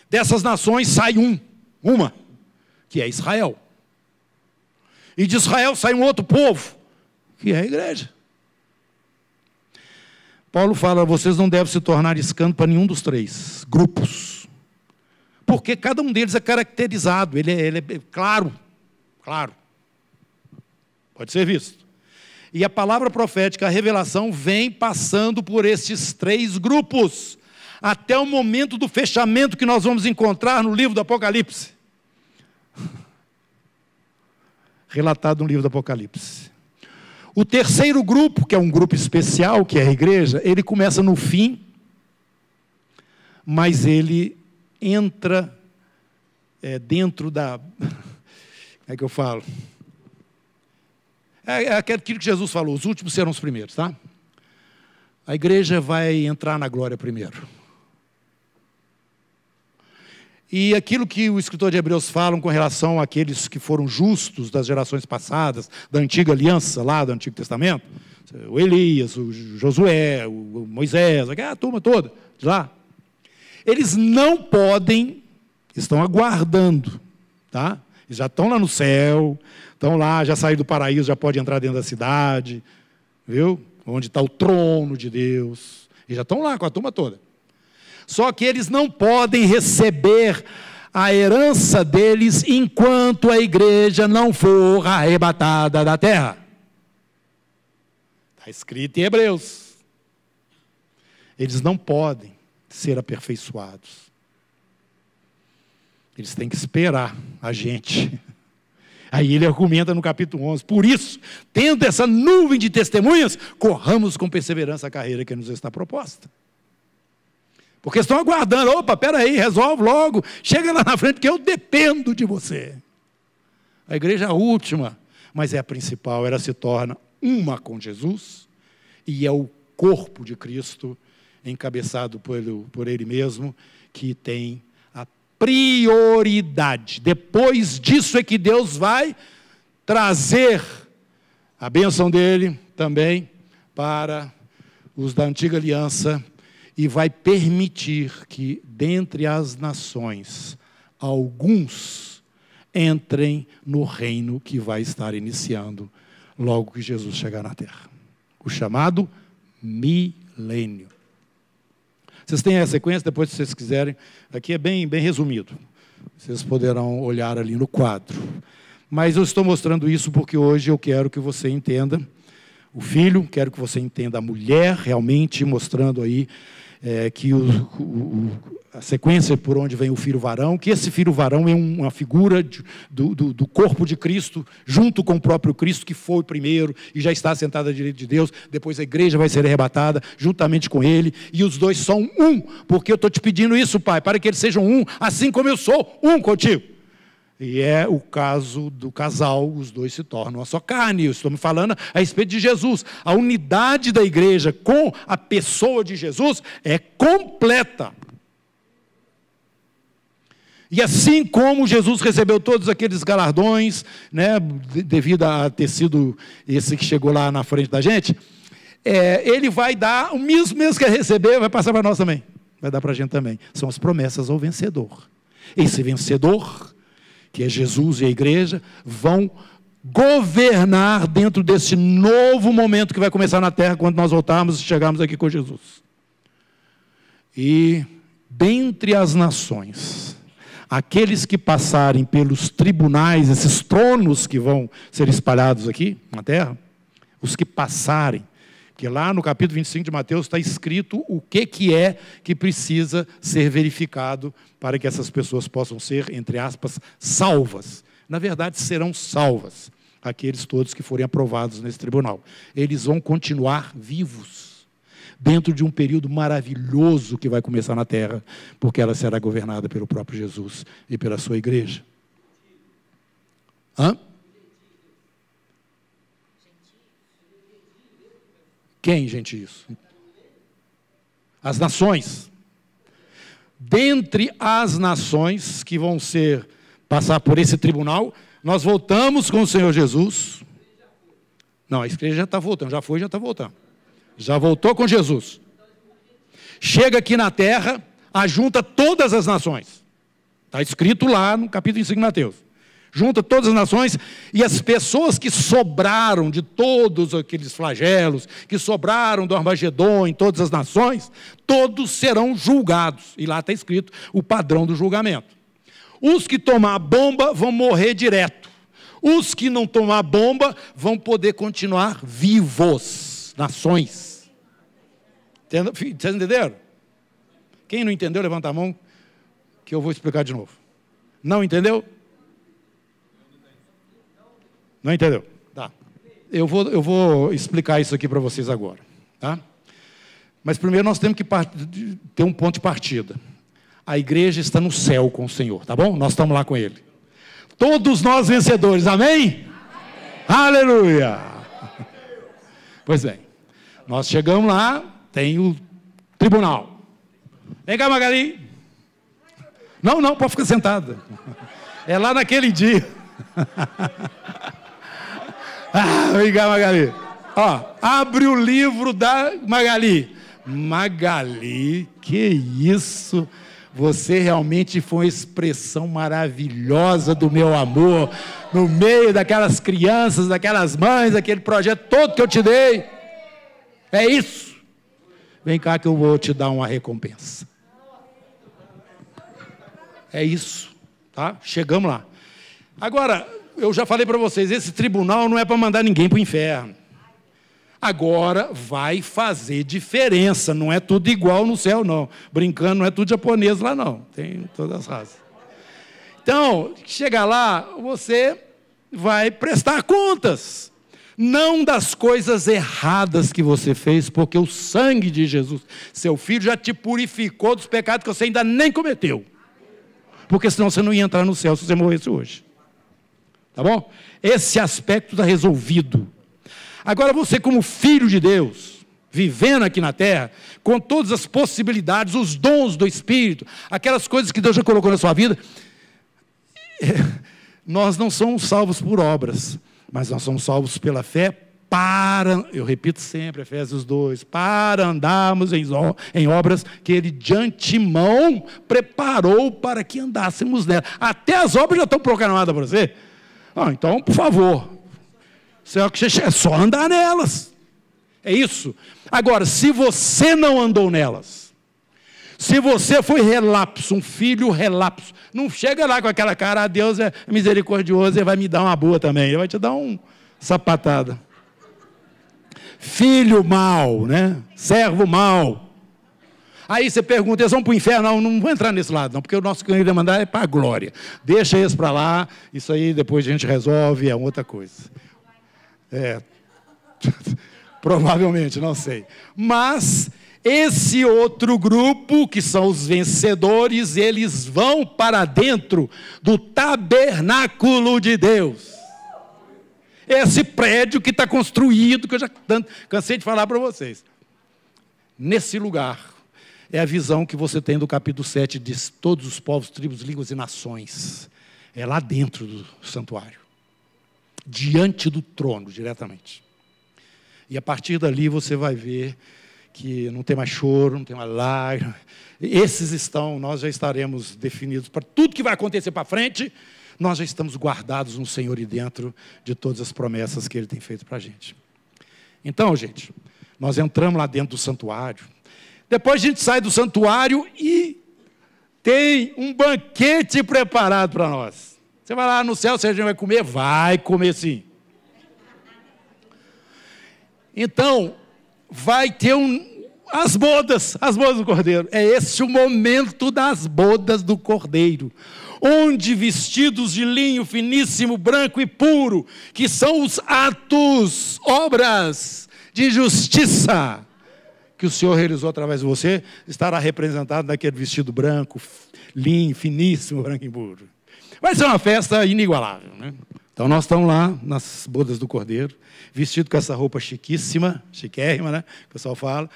Dessas nações sai uma, que é Israel. E de Israel sai um outro povo, que é a igreja. Paulo fala: vocês não devem se tornar escândalo para nenhum dos 3 grupos, porque cada um deles é caracterizado, ele é claro, pode ser visto. E a palavra profética, a revelação, vem passando por esses 3 grupos, até o momento do fechamento que nós vamos encontrar no livro do Apocalipse. Relatado no livro do Apocalipse. O terceiro grupo, que é um grupo especial, que é a igreja, ele começa no fim, mas ele entra dentro da... Como é que eu falo? É aquilo que Jesus falou: os últimos serão os primeiros, tá? A igreja vai entrar na glória primeiro. E aquilo que o escritor de Hebreus fala com relação àqueles que foram justos das gerações passadas, da antiga aliança lá do Antigo Testamento, o Elias, o Josué, o Moisés, a turma toda de lá, eles não podem, estão aguardando, tá? Eles já estão lá no céu, estão lá, já saíram do paraíso, já pode entrar dentro da cidade, viu? Onde está o trono de Deus, e já estão lá com a turma toda. Só que eles não podem receber a herança deles enquanto a igreja não for arrebatada da terra. Está escrito em Hebreus. Eles não podem ser aperfeiçoados. Eles têm que esperar a gente. Aí ele argumenta no capítulo 11: por isso, tendo essa nuvem de testemunhas, corramos com perseverança a carreira que nos está proposta. Porque estão aguardando: opa, peraí, resolve logo, chega lá na frente que eu dependo de você. A igreja é a última, mas é a principal, ela se torna uma com Jesus, e é o corpo de Cristo, encabeçado por Ele mesmo, que tem a prioridade. Depois disso é que Deus vai trazer a bênção dEle também para os da antiga aliança, e vai permitir que, dentre as nações, alguns entrem no reino que vai estar iniciando logo que Jesus chegar na terra. O chamado milênio. Vocês têm a sequência, depois, se vocês quiserem. Aqui é bem resumido. Vocês poderão olhar ali no quadro. Mas eu estou mostrando isso porque hoje eu quero que você entenda o filho, quero que você entenda a mulher, realmente mostrando aí que a sequência por onde vem o filho varão, que esse filho varão é uma figura do corpo de Cristo, junto com o próprio Cristo, que foi o primeiro e já está sentado à direita de Deus. Depois a igreja vai ser arrebatada juntamente com ele, e os 2 são um, porque eu estou te pedindo isso, Pai, para que eles sejam um, assim como eu sou um contigo. E é o caso do casal, os 2 se tornam uma só carne. Eu estou me falando a respeito de Jesus. A unidade da igreja com a pessoa de Jesus é completa. E assim como Jesus recebeu todos aqueles galardões, né, devido a ter sido esse que chegou lá na frente da gente, ele vai dar o mesmo que receber, vai passar para nós também. Vai dar para a gente também. São as promessas ao vencedor. Esse vencedor, que é Jesus e a igreja, vão governar dentro desse novo momento que vai começar na terra quando nós voltarmos e chegarmos aqui com Jesus. E dentre as nações, aqueles que passarem pelos tribunais, esses tronos que vão ser espalhados aqui na terra, os que passarem, que lá no capítulo 25 de Mateus está escrito o que é que precisa ser verificado para que essas pessoas possam ser, entre aspas, salvas. Na verdade, serão salvas aqueles todos que forem aprovados nesse tribunal. Eles vão continuar vivos dentro de um período maravilhoso que vai começar na terra, porque ela será governada pelo próprio Jesus e pela sua igreja. Hã? Quem, gente, isso? As nações. Dentre as nações que vão passar por esse tribunal, nós voltamos com o Senhor Jesus. Não, a igreja já está voltando, já foi, já está voltando. Já voltou com Jesus. Chega aqui na terra, ajunta todas as nações. Está escrito lá no capítulo 5 de Mateus. Junta todas as nações e as pessoas que sobraram de todos aqueles flagelos, que sobraram do Armagedon em todas as nações, todos serão julgados. E lá está escrito o padrão do julgamento. Os que tomar a bomba vão morrer direto. Os que não tomar bomba vão poder continuar vivos. Nações. Vocês entenderam? Quem não entendeu, levanta a mão, que eu vou explicar de novo. Não entendeu? Não entendeu? Tá. Eu vou explicar isso aqui para vocês agora. Tá? Mas primeiro nós temos que ter um ponto de partida. A igreja está no céu com o Senhor, tá bom? Nós estamos lá com Ele. Todos nós vencedores, amém? Amém. Aleluia! Pois bem, nós chegamos lá, tem o tribunal. Vem cá, Magali. Não, pode ficar sentada. É lá naquele dia. Vem cá, Magali. Ó, abre o livro da Magali. Magali, que isso? Você realmente foi uma expressão maravilhosa do meu amor, no meio daquelas crianças, daquelas mães, daquele projeto todo que eu te dei. É isso. Vem cá que eu vou te dar uma recompensa. É isso, tá? Chegamos lá. Agora, eu já falei para vocês, esse tribunal não é para mandar ninguém para o inferno. Agora vai fazer diferença, não é tudo igual no céu, não. Brincando, não é tudo japonês lá, não. Tem todas as raças. Então, chegar lá, você vai prestar contas. Não das coisas erradas que você fez, porque o sangue de Jesus, seu Filho, já te purificou dos pecados que você ainda nem cometeu. Porque senão você não ia entrar no céu se você morresse hoje. Tá bom? Esse aspecto está resolvido. Agora você, como filho de Deus, vivendo aqui na terra, com todas as possibilidades, os dons do Espírito, aquelas coisas que Deus já colocou na sua vida, nós não somos salvos por obras, mas nós somos salvos pela fé para, eu repito sempre, Efésios 2, para andarmos em obras que Ele de antemão preparou para que andássemos nela. Até as obras já estão programadas para você. Então, por favor, é só andar nelas. É isso. Agora, se você não andou nelas, se você foi relapso, um filho relapso, não chega lá com aquela cara, Deus é misericordioso, Ele vai me dar uma boa também, Ele vai te dar uma sapatada. Filho mau, né? Servo mau. Aí você pergunta, eles vão para o inferno? Não vou entrar nesse lado, não, porque o nosso que ele mandar é para a glória. Deixa eles para lá, isso aí depois a gente resolve, é outra coisa. Provavelmente, não sei. Mas esse outro grupo, que são os vencedores, eles vão para dentro do tabernáculo de Deus. Esse prédio que está construído, que eu já cansei de falar para vocês. Nesse lugar, é a visão que você tem do capítulo 7, de todos os povos, tribos, línguas e nações. É lá dentro do santuário. Diante do trono, diretamente. E a partir dali você vai ver que não tem mais choro, não tem mais lágrima. Nós já estaremos definidos para tudo que vai acontecer para frente. nós já estamos guardados no Senhor e dentro de todas as promessas que Ele tem feito para a gente. Então, gente, nós entramos lá dentro do santuário. Depois a gente sai do santuário e tem um banquete preparado para nós. Você vai lá no céu, você vai comer? Vai comer sim. Então, vai ter as bodas do Cordeiro. É esse o momento das bodas do Cordeiro, onde vestidos de linho finíssimo, branco e puro, que são os atos, obras de justiça que o Senhor realizou através de você, estará representado naquele vestido branco, linho, finíssimo, branco e puro. Vai ser uma festa inigualável, né? Então nós estamos lá nas bodas do Cordeiro, vestido com essa roupa chiquíssima, chiquérrima, né? O pessoal fala.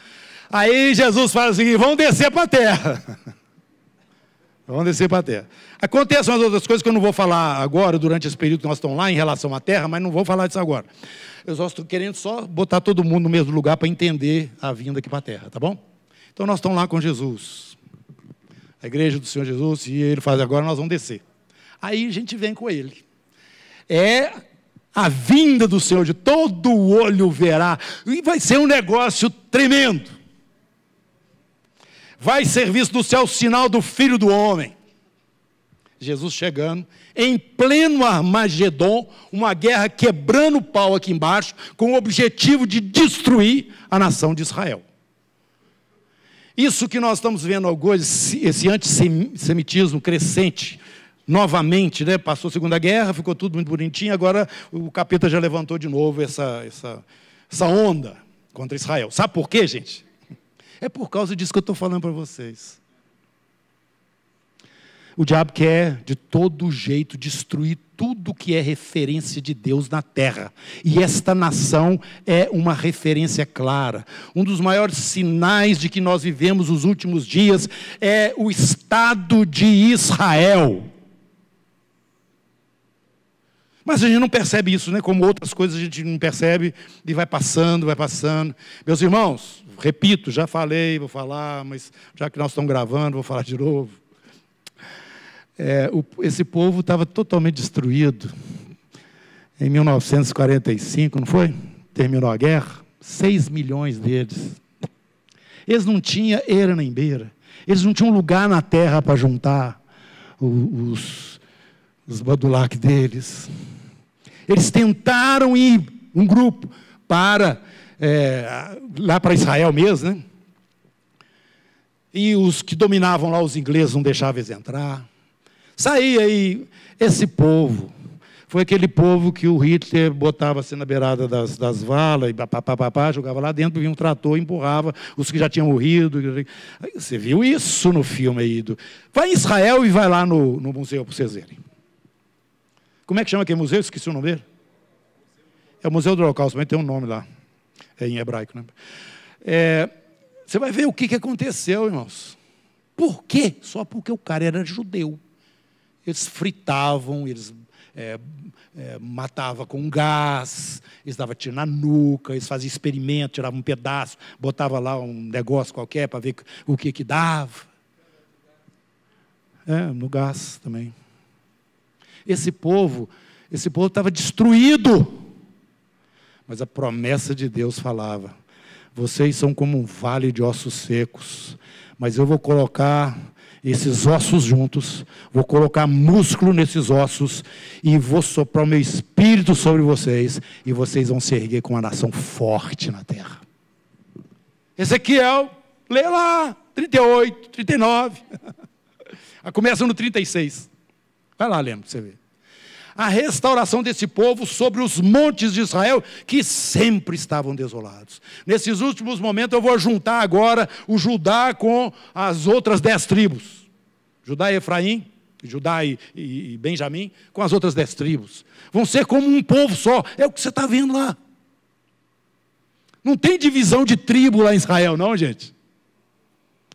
Aí Jesus fala o seguinte: vamos descer para a terra. Vamos descer para a terra. Acontecem umas outras coisas que eu não vou falar agora, durante esse período que nós estamos lá, em relação à terra, mas não vou falar disso agora. Eu só estou querendo botar todo mundo no mesmo lugar para entender a vinda aqui para a terra, tá bom? Então nós estamos lá com Jesus, a igreja do Senhor Jesus, e Ele faz agora, nós vamos descer. Aí a gente vem com Ele. É a vinda do Senhor, de todo olho verá, e vai ser um negócio tremendo. Vai ser visto no céu o sinal do Filho do Homem. Jesus chegando, em pleno Armagedon, uma guerra quebrando o pau aqui embaixo, com o objetivo de destruir a nação de Israel. Isso que nós estamos vendo agora, esse antissemitismo crescente, novamente, né? Passou a Segunda Guerra, ficou tudo muito bonitinho, agora o capeta já levantou de novo essa onda contra Israel. Sabe por quê, gente? É por causa disso que eu estou falando para vocês. O diabo quer, de todo jeito, destruir tudo que é referência de Deus na terra. E esta nação é uma referência clara. Um dos maiores sinais de que nós vivemos os últimos dias é o Estado de Israel. Mas a gente não percebe isso, né? Como outras coisas a gente não percebe e vai passando, vai passando. Meus irmãos, repito, já falei, vou falar, mas já que nós estamos gravando, vou falar de novo. Esse povo estava totalmente destruído. Em 1945, não foi? Terminou a guerra. 6 milhões deles. Eles não tinham eira nem beira. Eles não tinham lugar na terra para juntar os badulaques deles. Eles tentaram ir, um grupo, lá para Israel mesmo, né? E os que dominavam lá, os ingleses, não deixavam eles entrar. Saía aí, esse povo, foi aquele povo que o Hitler botava assim na beirada das valas, e jogava lá dentro, vinha um trator, empurrava os que já tinham morrido. Você viu isso no filme aí? Vai em Israel e vai lá no museu para vocês verem. Como é que chama aquele museu? Esqueci o nome dele. É o Museu do Holocausto, mas tem um nome lá, em hebraico, né? Você vai ver o que aconteceu, irmãos. Por quê? Só porque o cara era judeu. Eles fritavam, eles matavam com gás, eles davam tiro na nuca, eles faziam experimento, tiravam um pedaço, botavam lá um negócio qualquer para ver o que dava. No gás também. Esse povo estava destruído. Mas a promessa de Deus falava: vocês são como um vale de ossos secos, mas eu vou colocar esses ossos juntos, vou colocar músculo nesses ossos, e vou soprar o meu espírito sobre vocês, e vocês vão se erguer com uma nação forte na terra. Ezequiel, lê lá, 38, 39. Começa no 36. Vai lá lendo para você ver. A restauração desse povo sobre os montes de Israel, que sempre estavam desolados. Nesses últimos momentos eu vou juntar agora o Judá com as outras 10 tribos. Judá e Efraim, Judá e Benjamim, com as outras 10 tribos. Vão ser como um povo só. É o que você está vendo lá. Não tem divisão de tribo lá em Israel, não, gente.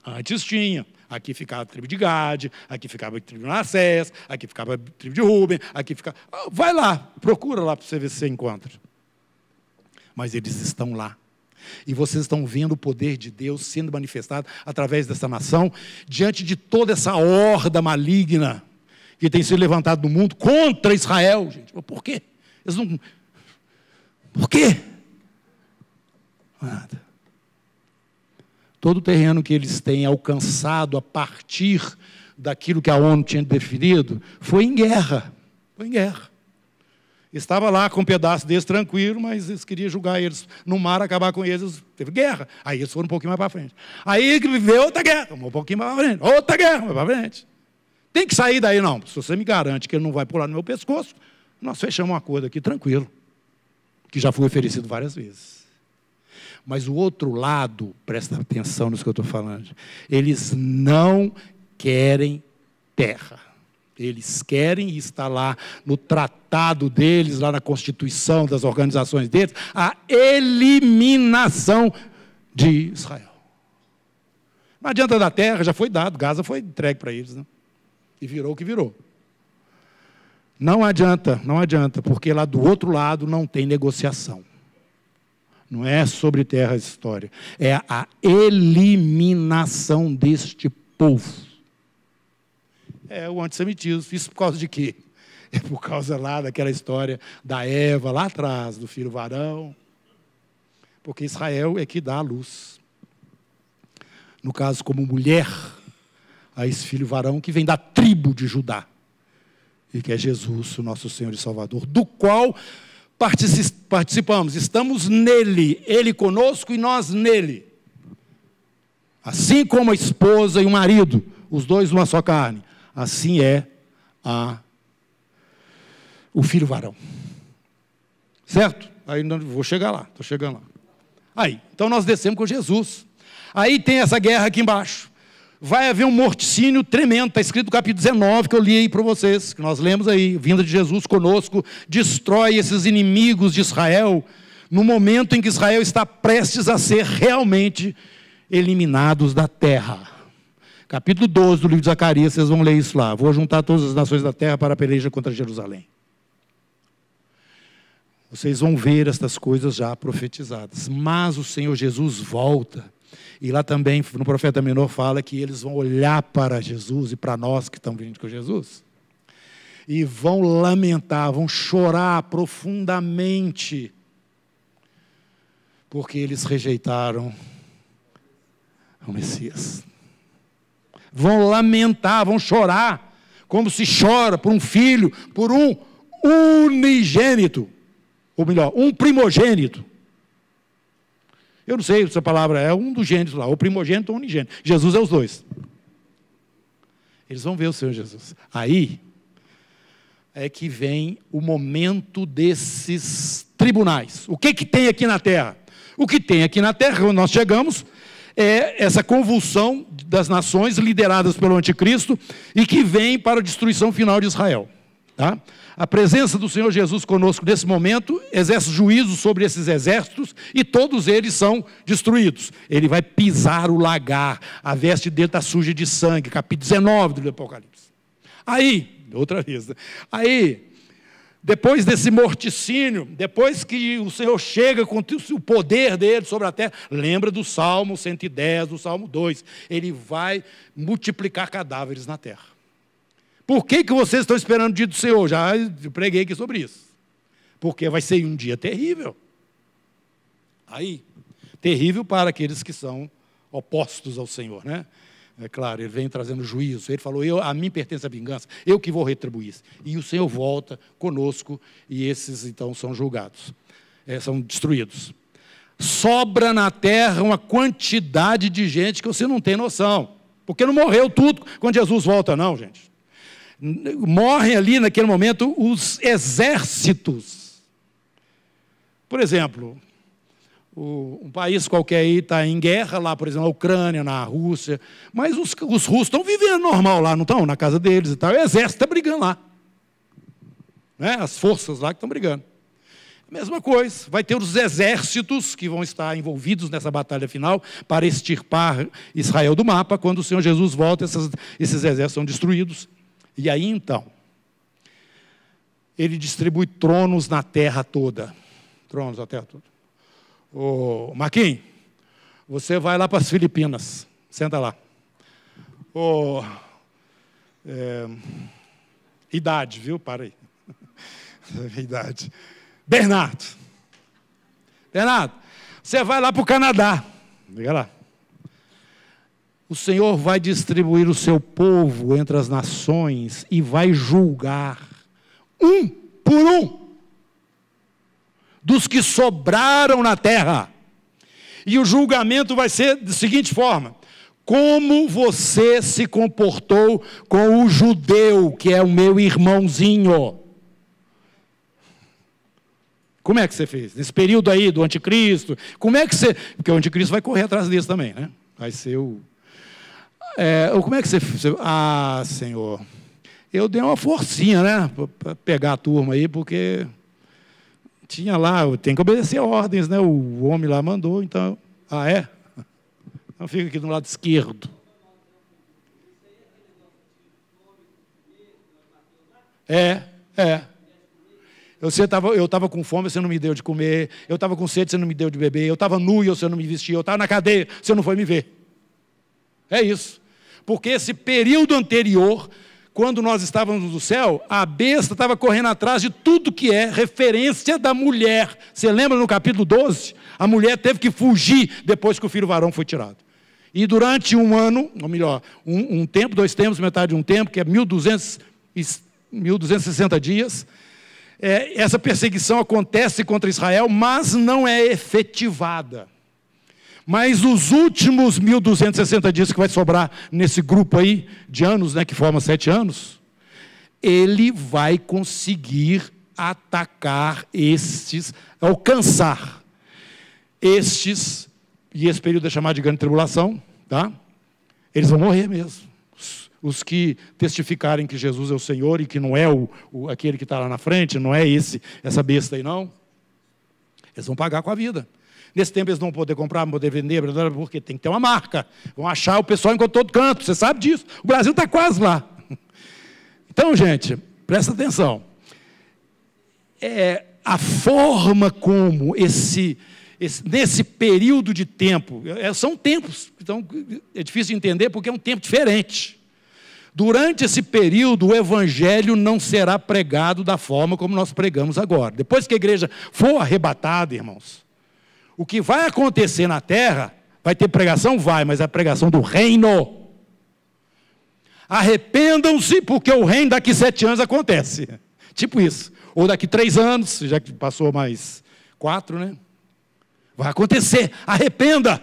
Antes tinha. Aqui ficava a tribo de Gade, aqui ficava a tribo de Manassés, aqui ficava a tribo de Rúben, aqui ficava... Vai lá, procura lá para você ver se você encontra. Mas eles estão lá. E vocês estão vendo o poder de Deus sendo manifestado através dessa nação, diante de toda essa horda maligna que tem sido levantado no mundo contra Israel, gente. Por quê? Eles não... Por quê? Nada. Todo o terreno que eles têm alcançado a partir daquilo que a ONU tinha definido foi em guerra. Foi em guerra. Estava lá com um pedaço deles tranquilo, mas eles queriam julgar eles no mar, acabar com eles. Teve guerra. Aí eles foram um pouquinho mais para frente. Aí veio outra guerra, um pouquinho mais para frente. Outra guerra, mais para frente. Tem que sair daí, não. Se você me garante que ele não vai pular no meu pescoço, nós fechamos um acordo aqui tranquilo, que já foi oferecido várias vezes. Mas o outro lado, presta atenção nisso que eu estou falando, eles não querem terra. Eles querem estar lá no tratado deles, lá na Constituição das organizações deles, a eliminação de Israel. Não adianta da terra, já foi dado, Gaza foi entregue para eles, né? E virou o que virou. Não adianta, porque lá do outro lado não tem negociação. Não é sobre terra a história, é a eliminação deste povo. É o antissemitismo. Isso por causa de quê? É por causa lá daquela história da Eva, lá atrás, do filho varão. Porque Israel é que dá a luz. No caso, como mulher, a esse filho varão que vem da tribo de Judá. E que é Jesus, o nosso Senhor e Salvador, do qual participamos, estamos nele, ele conosco e nós nele. Assim como a esposa e o marido, os dois uma só carne, assim é o filho varão. Certo? Aí vou chegar lá, estou chegando lá. Aí, então nós descemos com Jesus. Aí tem essa guerra aqui embaixo. Vai haver um morticínio tremendo, está escrito no capítulo 19, que eu li aí para vocês, que nós lemos aí, vinda de Jesus conosco, destrói esses inimigos de Israel, no momento em que Israel está prestes a ser realmente eliminados da terra. Capítulo 12 do livro de Zacarias, vocês vão ler isso lá. Vou juntar todas as nações da terra para a peleja contra Jerusalém. Vocês vão ver estas coisas já profetizadas. Mas o Senhor Jesus volta. E lá também, no profeta menor, fala que eles vão olhar para Jesus e para nós que estamos vindo com Jesus. E vão lamentar, vão chorar profundamente. Porque eles rejeitaram o Messias. Vão lamentar, vão chorar, como se chora por um filho, por um unigênito. Ou melhor, um primogênito. Eu não sei se essa palavra é um dos gêneros lá, ou primogênito ou unigênito. Jesus é os dois. Eles vão ver o Senhor Jesus. Aí é que vem o momento desses tribunais. O que tem aqui na terra? O que tem aqui na terra, quando nós chegamos, é essa convulsão das nações lideradas pelo anticristo e que vem para a destruição final de Israel. Tá? A presença do Senhor Jesus conosco nesse momento exerce juízo sobre esses exércitos e todos eles são destruídos. Ele vai pisar o lagar, a veste dele está suja de sangue, capítulo 19 do Apocalipse. Aí, outra vez, aí, depois desse morticínio, depois que o Senhor chega com o poder dele sobre a terra, lembra do Salmo 110, do Salmo 2, ele vai multiplicar cadáveres na terra. Por que vocês estão esperando o dia do Senhor? Já preguei aqui sobre isso. Porque vai ser um dia terrível. Aí, terrível para aqueles que são opostos ao Senhor, né? É claro, ele vem trazendo juízo. Ele falou, a mim pertence a vingança, eu que vou retribuir. E o Senhor volta conosco e esses, então, são julgados. São destruídos. Sobra na terra uma quantidade de gente que você não tem noção. Porque não morreu tudo quando Jesus volta, não, gente. Morrem ali, naquele momento, os exércitos. Por exemplo, um país qualquer aí está em guerra, lá, por exemplo, na Ucrânia, na Rússia, mas os russos estão vivendo normal lá, não estão? Na casa deles e tal. O exército está brigando lá. Né? As forças lá que estão brigando. Mesma coisa, vai ter os exércitos que vão estar envolvidos nessa batalha final para extirpar Israel do mapa. Quando o Senhor Jesus volta, esses exércitos são destruídos. E aí, então, ele distribui tronos na terra toda. Tronos na terra toda. Ô, Marquinhos, você vai lá para as Filipinas. Senta lá. Idade, viu? Para aí. Idade. Bernardo, você vai lá para o Canadá. Liga lá. O Senhor vai distribuir o seu povo entre as nações e vai julgar, um por um, dos que sobraram na terra. E o julgamento vai ser da seguinte forma: como você se comportou com o judeu, que é o meu irmãozinho. Como é que você fez? Nesse período aí do anticristo, como é que você... Porque o anticristo vai correr atrás disso também, né? Vai ser o... como é que você... Ah, Senhor, eu dei uma forcinha, né? Para pegar a turma aí, porque tinha lá, tem que obedecer ordens, né? O homem lá mandou, então... Ah, é? Então fica aqui do lado esquerdo. É. Eu estava com fome, você não me deu de comer. Eu estava com sede, você não me deu de beber. Eu estava nu e você não me vestia. Eu estava na cadeia, você não foi me ver. É isso. Porque esse período anterior, quando nós estávamos no céu, a besta estava correndo atrás de tudo que é referência da mulher. Você lembra no capítulo 12? A mulher teve que fugir depois que o filho varão foi tirado. E durante um ano, ou melhor, um tempo, 2 tempos, metade de um tempo, que é 1260 dias, essa perseguição acontece contra Israel, mas não é efetivada. Mas os últimos 1260 dias que vai sobrar nesse grupo aí de anos, né, que forma 7 anos, ele vai conseguir atacar alcançar estes, e esse período é chamado de grande tribulação, tá? Eles vão morrer mesmo. Os que testificarem que Jesus é o Senhor e que não é aquele que está lá na frente, não é essa besta aí não, eles vão pagar com a vida. Nesse tempo eles não vão poder comprar, não vão poder vender, porque tem que ter uma marca. Vão achar o pessoal em todo canto, você sabe disso. O Brasil está quase lá. Então, gente, presta atenção. A forma como nesse período de tempo, são tempos, então é difícil de entender porque é um tempo diferente. Durante esse período, o evangelho não será pregado da forma como nós pregamos agora. Depois que a igreja for arrebatada, irmãos, o que vai acontecer na terra, vai ter pregação? Vai, mas é a pregação do reino. Arrependam-se, porque o reino daqui 7 anos acontece. Tipo isso. Ou daqui 3 anos, já que passou mais 4, né? Vai acontecer, arrependa.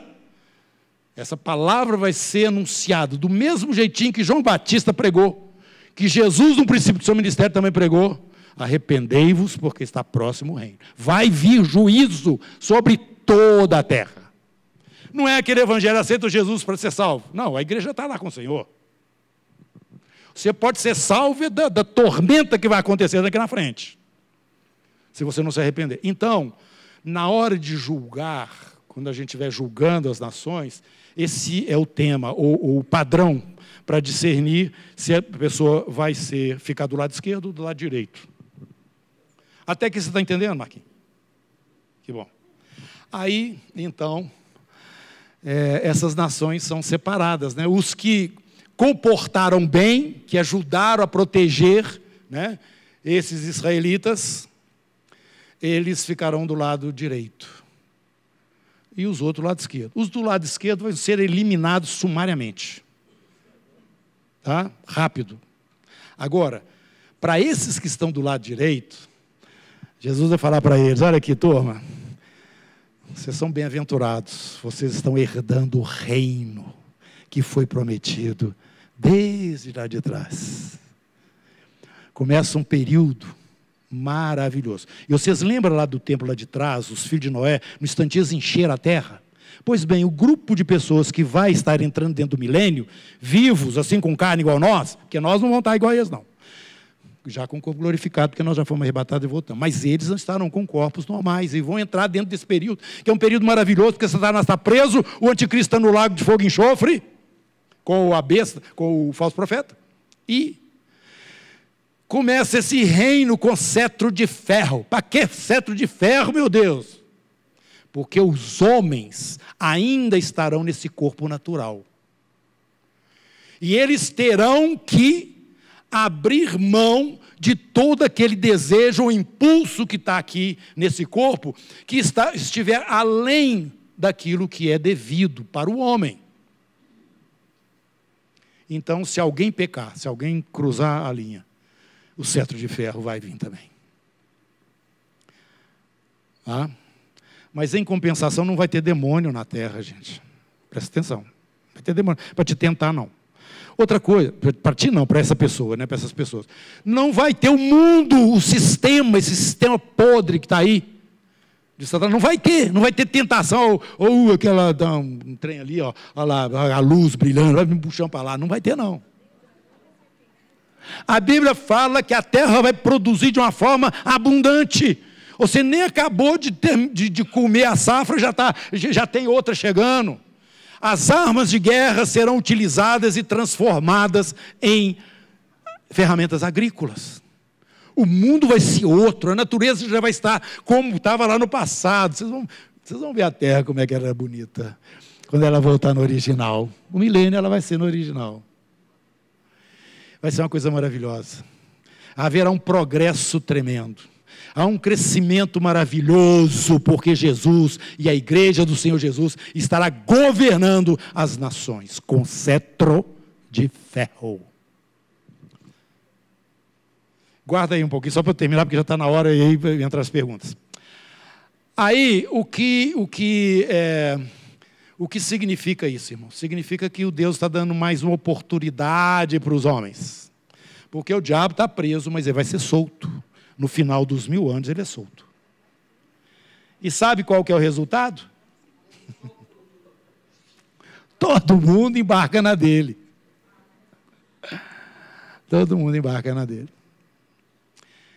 Essa palavra vai ser anunciada do mesmo jeitinho que João Batista pregou, que Jesus no princípio do seu ministério também pregou. Arrependei-vos porque está próximo o reino. Vai vir juízo sobre toda a terra. Não é aquele evangelho, aceita Jesus para ser salvo. Não, a igreja está lá com o Senhor. Você pode ser salvo da tormenta que vai acontecer daqui na frente, se você não se arrepender. Então, na hora de julgar, quando a gente estiver julgando as nações, esse é o tema, ou o padrão, para discernir se a pessoa vai ficar do lado esquerdo ou do lado direito. Até que você está entendendo, Marquinhos? Que bom. Aí, então, essas nações são separadas, né? Os que comportaram bem, que ajudaram a proteger, né, esses israelitas, eles ficarão do lado direito. E os outros do lado esquerdo. Os do lado esquerdo vão ser eliminados sumariamente. Tá? Rápido. Agora, para esses que estão do lado direito, Jesus vai falar para eles: olha aqui, turma, vocês são bem-aventurados, vocês estão herdando o reino que foi prometido desde lá de trás. Começa um período maravilhoso. E vocês lembram lá do templo lá de trás, os filhos de Noé, no instante eles encheram a terra? Pois bem, o grupo de pessoas que vai estar entrando dentro do milênio, vivos, assim com carne igual a nós, porque nós não vamos estar igual a eles, não. Já com o corpo glorificado, porque nós já fomos arrebatados e voltamos. Mas eles não estarão com corpos normais e vão entrar dentro desse período, que é um período maravilhoso, porque Satanás está preso, o anticristo está no lago de fogo e enxofre, com a besta, com o falso profeta, e começa esse reino com cetro de ferro. Para que cetro de ferro, meu Deus? Porque os homens ainda estarão nesse corpo natural. E eles terão que abrir mão de todo aquele desejo ou impulso que está aqui nesse corpo, que estiver além daquilo que é devido para o homem. Então, se alguém pecar, se alguém cruzar a linha, o cetro de ferro vai vir também. Ah? Mas, em compensação, não vai ter demônio na terra, gente. Presta atenção. Não vai ter demônio para te tentar, não. Outra coisa, para ti não, para essa pessoa, né, para essas pessoas. Não vai ter o mundo, o sistema, esse sistema podre que está aí, de Satanás. Não vai ter tentação, ou aquela, um trem ali, ó, olha lá, a luz brilhando, vai me puxando para lá. Não vai ter, não. A Bíblia fala que a terra vai produzir de uma forma abundante. Você nem acabou de comer a safra, já tem outra chegando. As armas de guerra serão utilizadas e transformadas em ferramentas agrícolas. O mundo vai ser outro, a natureza já vai estar como estava lá no passado. Vocês vão ver a terra como é que era bonita, quando ela voltar no original. O milênio ela vai ser no original. Vai ser uma coisa maravilhosa. Haverá um progresso tremendo. Há um crescimento maravilhoso, porque Jesus e a igreja do Senhor Jesus estará governando as nações com cetro de ferro. Guarda aí um pouquinho, só para eu terminar, porque já está na hora e aí entram as perguntas. Aí, o que significa isso, irmão? Significa que o Deus está dando mais uma oportunidade para os homens. Porque o diabo está preso, mas ele vai ser solto. No final dos 1000 anos ele é solto. E sabe qual que é o resultado? Todo mundo embarca na dele. Todo mundo embarca na dele.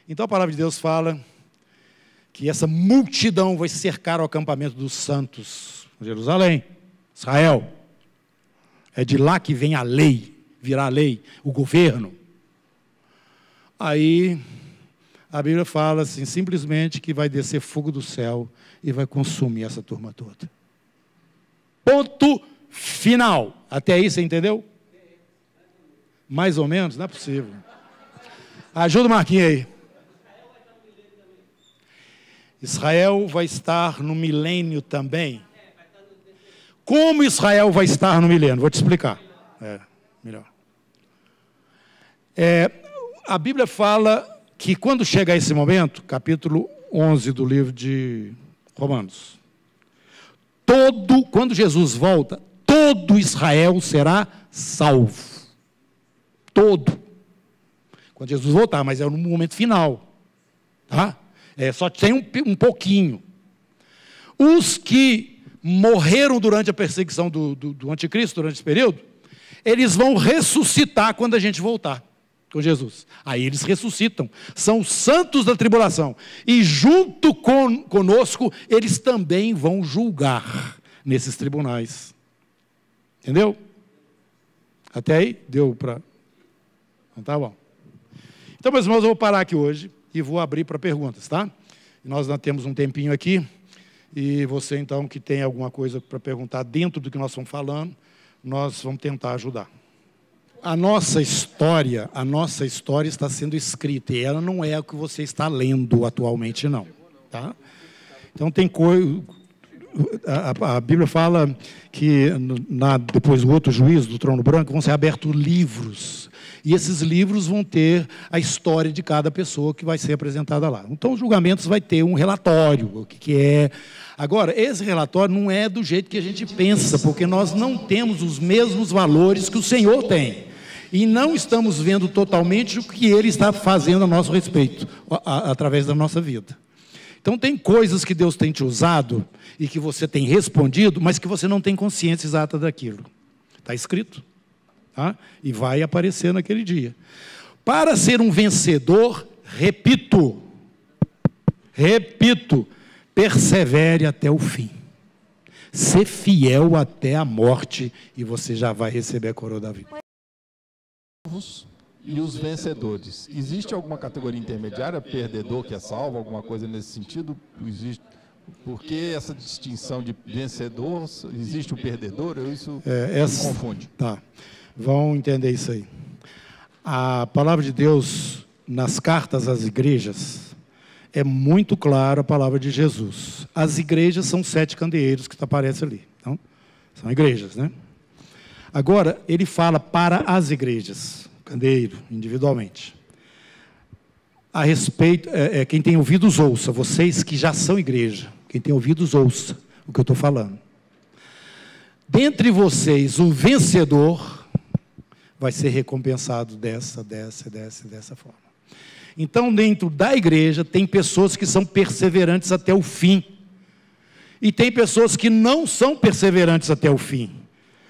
Então a palavra de Deus fala que essa multidão vai cercar o acampamento dos santos, Jerusalém, Israel. É de lá que vem a lei, virá a lei, o governo. Aí a Bíblia fala assim, simplesmente que vai descer fogo do céu e vai consumir essa turma toda. Ponto final. Até aí você entendeu? Mais ou menos? Não é possível. Ajuda o Marquinhos aí. Israel vai estar no milênio também. Como Israel vai estar no milênio? Vou te explicar. Melhor. A Bíblia fala que quando chega esse momento, capítulo 11 do livro de Romanos, quando Jesus volta, todo Israel será salvo. Todo. Quando Jesus voltar, mas é no momento final. Tá? Só tem um pouquinho. Os que morreram durante a perseguição do anticristo, durante esse período, eles vão ressuscitar quando a gente voltar com Jesus. Aí eles ressuscitam. São os santos da tribulação. E junto conosco, eles também vão julgar nesses tribunais. Entendeu? Até aí? Deu para... Então tá bom. Então, meus irmãos, eu vou parar aqui hoje e vou abrir para perguntas, tá? Nós ainda temos um tempinho aqui. E você, então, que tem alguma coisa para perguntar dentro do que nós estamos falando, nós vamos tentar ajudar. A nossa história está sendo escrita, e ela não é o que você está lendo atualmente, não. Tá? Então, tem coisa... A Bíblia fala que, depois do outro juízo, do trono branco, vão ser abertos livros. E esses livros vão ter a história de cada pessoa que vai ser apresentada lá. Então, os julgamentos vai ter um relatório, o que é... Agora, esse relatório não é do jeito que a gente pensa, porque nós não temos os mesmos valores que o Senhor tem. E não estamos vendo totalmente o que Ele está fazendo a nosso respeito, através da nossa vida. Então, tem coisas que Deus tem te usado e que você tem respondido, mas que você não tem consciência exata daquilo. Está escrito. Tá? E vai aparecer naquele dia. Para ser um vencedor, repito, persevere até o fim. Ser fiel até a morte e você já vai receber a coroa da vida. E os vencedores. Existe alguma categoria intermediária, perdedor que é salvo, alguma coisa nesse sentido? Existe? Por que essa distinção de vencedor? Existe o perdedor? Isso me confunde. Tá. Vão entender isso aí. A palavra de Deus, nas cartas às igrejas, é muito clara a palavra de Jesus. As igrejas são 7 candeeiros que aparecem ali. Então, são igrejas, né? Agora, ele fala para as igrejas, candeeiro, individualmente. A respeito, quem tem ouvidos ouça, vocês que já são igreja, quem tem ouvidos ouça o que eu estou falando. Dentre vocês, o vencedor vai ser recompensado dessa forma. Então, dentro da igreja, tem pessoas que são perseverantes até o fim. E tem pessoas que não são perseverantes até o fim.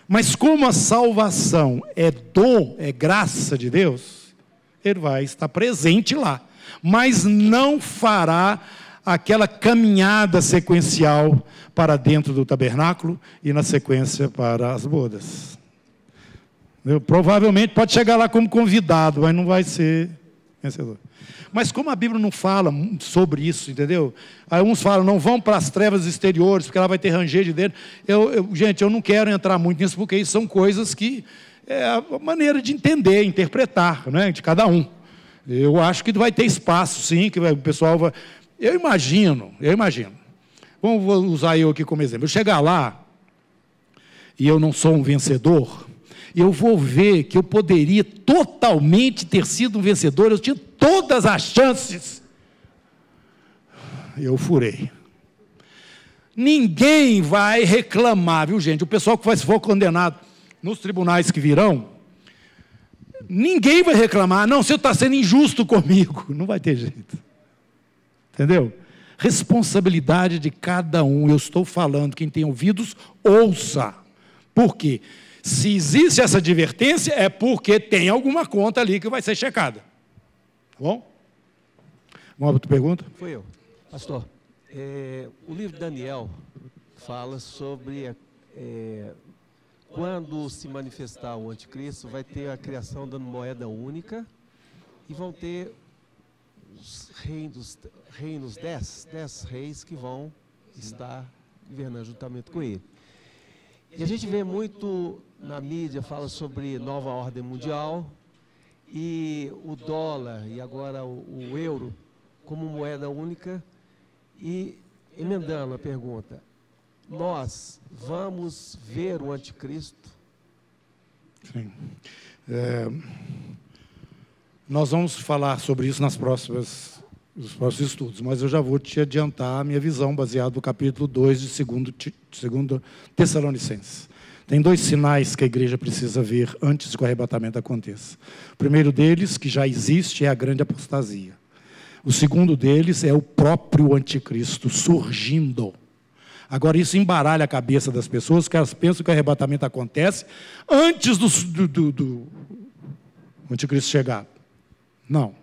Mas como a salvação é dom, é graça de Deus, ele vai estar presente lá. Mas não fará aquela caminhada sequencial para dentro do tabernáculo e na sequência para as bodas. Provavelmente pode chegar lá como convidado, mas não vai ser vencedor. Mas como a Bíblia não fala sobre isso, entendeu? Aí uns falam, não vão para as trevas exteriores, porque ela vai ter ranger de dentro. Gente, eu não quero entrar muito nisso, porque isso são coisas que é a maneira de entender, interpretar, né, de cada um. Eu acho que vai ter espaço, sim, que o pessoal vai... Eu imagino. Vou usar eu aqui como exemplo. Eu chegar lá, e eu não sou um vencedor, eu vou ver que eu poderia totalmente ter sido um vencedor, eu tinha todas as chances. Eu furei. Ninguém vai reclamar, viu, gente? O pessoal que for condenado nos tribunais que virão, ninguém vai reclamar, não, você está sendo injusto comigo. Não vai ter jeito. Entendeu? Responsabilidade de cada um. Eu estou falando, quem tem ouvidos, ouça. Por quê? Se existe essa advertência, é porque tem alguma conta ali que vai ser checada. Tá bom? Uma outra pergunta? Foi eu. Pastor, o livro de Daniel fala sobre quando se manifestar o anticristo, vai ter a criação da moeda única e vão ter os reinos 10 reis que vão estar governando juntamente com ele. E a gente vê muito na mídia, fala sobre nova ordem mundial e o dólar e agora o euro como moeda única. E emendando a pergunta, nós vamos ver o anticristo? Sim. Nós vamos falar sobre isso nos próximos estudos, mas eu já vou te adiantar a minha visão, baseado no capítulo 2 de 2 Tessalonicenses. Tem 2 sinais que a igreja precisa ver antes que o arrebatamento aconteça. O primeiro deles, que já existe, é a grande apostasia. O segundo deles é o próprio anticristo surgindo. Agora, isso embaralha a cabeça das pessoas, que elas pensam que o arrebatamento acontece antes do anticristo chegar. Não.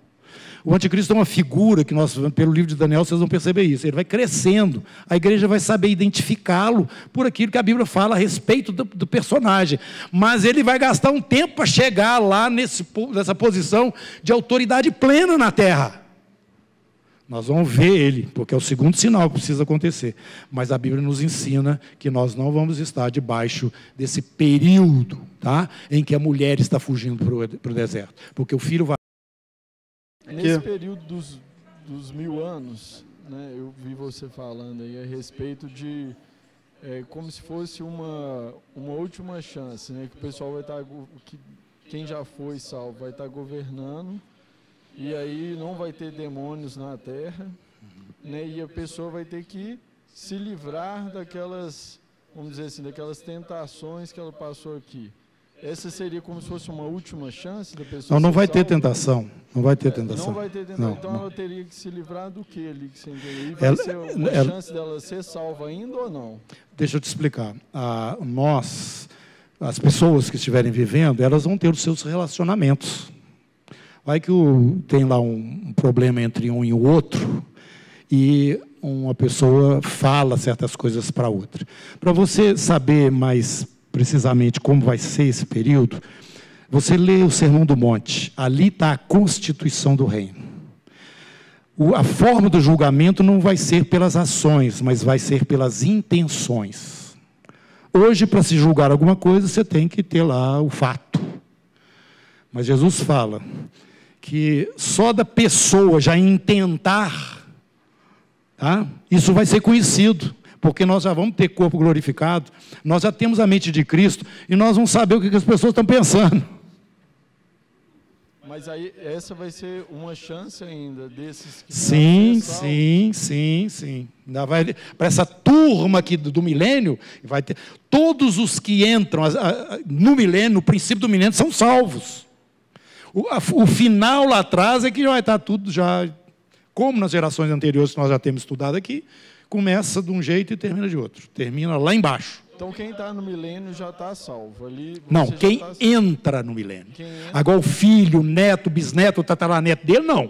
O anticristo é uma figura que nós, pelo livro de Daniel, vocês vão perceber isso. Ele vai crescendo. A igreja vai saber identificá-lo por aquilo que a Bíblia fala a respeito do personagem. Mas ele vai gastar um tempo para chegar lá nessa posição de autoridade plena na terra. Nós vamos ver ele, porque é o segundo sinal que precisa acontecer. Mas a Bíblia nos ensina que nós não vamos estar debaixo desse período, tá, em que a mulher está fugindo para o deserto. Porque o filho vai... Nesse período dos 1000 anos, né, eu vi você falando aí a respeito de como se fosse uma última chance, né, que o pessoal vai estar, quem já foi salvo vai estar governando, e aí não vai ter demônios na terra, né, e a pessoa vai ter que se livrar daquelas, vamos dizer assim, daquelas tentações que ela passou aqui. Essa seria como se fosse uma última chance da pessoa? Não vai ter tentação. Não vai ter tentação. Não vai ter tentação. Não, então não. ela teria que se livrar do que ali que você entendeu? E vai ser uma chance dela ser salva ainda ou não? Deixa eu te explicar. As pessoas que estiverem vivendo, elas vão ter os seus relacionamentos. Vai que tem lá um problema entre um e o outro, e uma pessoa fala certas coisas para a outra. Para você saber mais precisamente como vai ser esse período, você lê o Sermão do Monte. Ali está a constituição do reino. A forma do julgamento não vai ser pelas ações, mas vai ser pelas intenções. Hoje, para se julgar alguma coisa, você tem que ter lá o fato. Mas Jesus fala que só da pessoa já intentar, tá? Isso vai ser conhecido, porque nós já vamos ter corpo glorificado, nós já temos a mente de Cristo, e nós vamos saber o que as pessoas estão pensando. Mas aí essa vai ser uma chance ainda desses que sim. Ainda vai para essa turma aqui do milênio, vai ter todos os que entram no milênio, no princípio do milênio, são salvos. O final lá atrás é que vai estar tudo já, como nas gerações anteriores que nós já temos estudado aqui, começa de um jeito e termina de outro. Termina lá embaixo. Então quem está no milênio já está salvo. Ali, não, quem entra no milênio. Agora o filho, o neto, o bisneto, o tataraneto dele, não.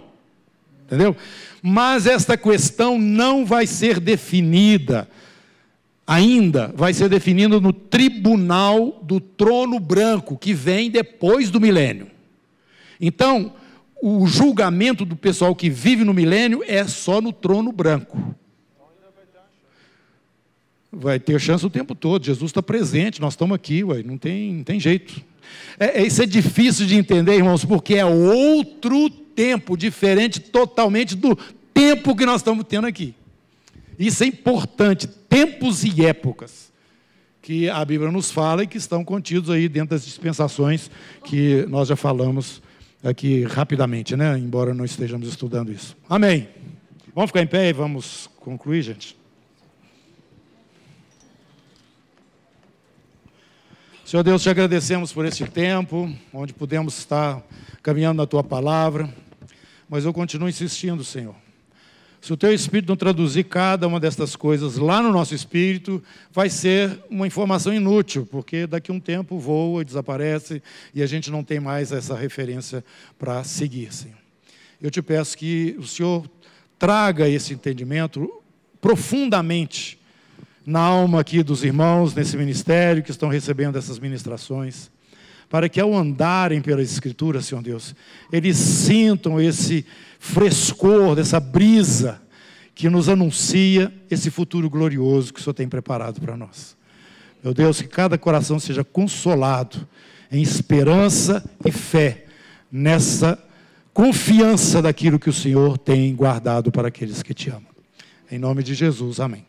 Entendeu? Mas esta questão não vai ser definida ainda, vai ser definida no tribunal do trono branco, que vem depois do milênio. Então, o julgamento do pessoal que vive no milênio é só no trono branco. Vai ter chance o tempo todo, Jesus está presente, nós estamos aqui, não tem jeito. Isso é difícil de entender, irmãos, porque é outro tempo, diferente totalmente do tempo que nós estamos tendo aqui. Isso é importante, tempos e épocas, que a Bíblia nos fala e que estão contidos aí dentro das dispensações que nós já falamos aqui rapidamente, né? Embora não estejamos estudando isso. Amém. Vamos ficar em pé e vamos concluir, gente? Senhor Deus, te agradecemos por este tempo, onde pudemos estar caminhando na Tua Palavra, mas eu continuo insistindo, Senhor. Se o Teu Espírito não traduzir cada uma destas coisas lá no nosso Espírito, vai ser uma informação inútil, porque daqui a um tempo voa e desaparece, e a gente não tem mais essa referência para seguir, Senhor. Eu te peço que o Senhor traga esse entendimento profundamente na alma aqui dos irmãos, nesse ministério, que estão recebendo essas ministrações, para que ao andarem pelas Escrituras, Senhor Deus, eles sintam esse frescor, dessa brisa, que nos anuncia esse futuro glorioso que o Senhor tem preparado para nós. Meu Deus, que cada coração seja consolado em esperança e fé, nessa confiança daquilo que o Senhor tem guardado para aqueles que te amam. Em nome de Jesus, amém.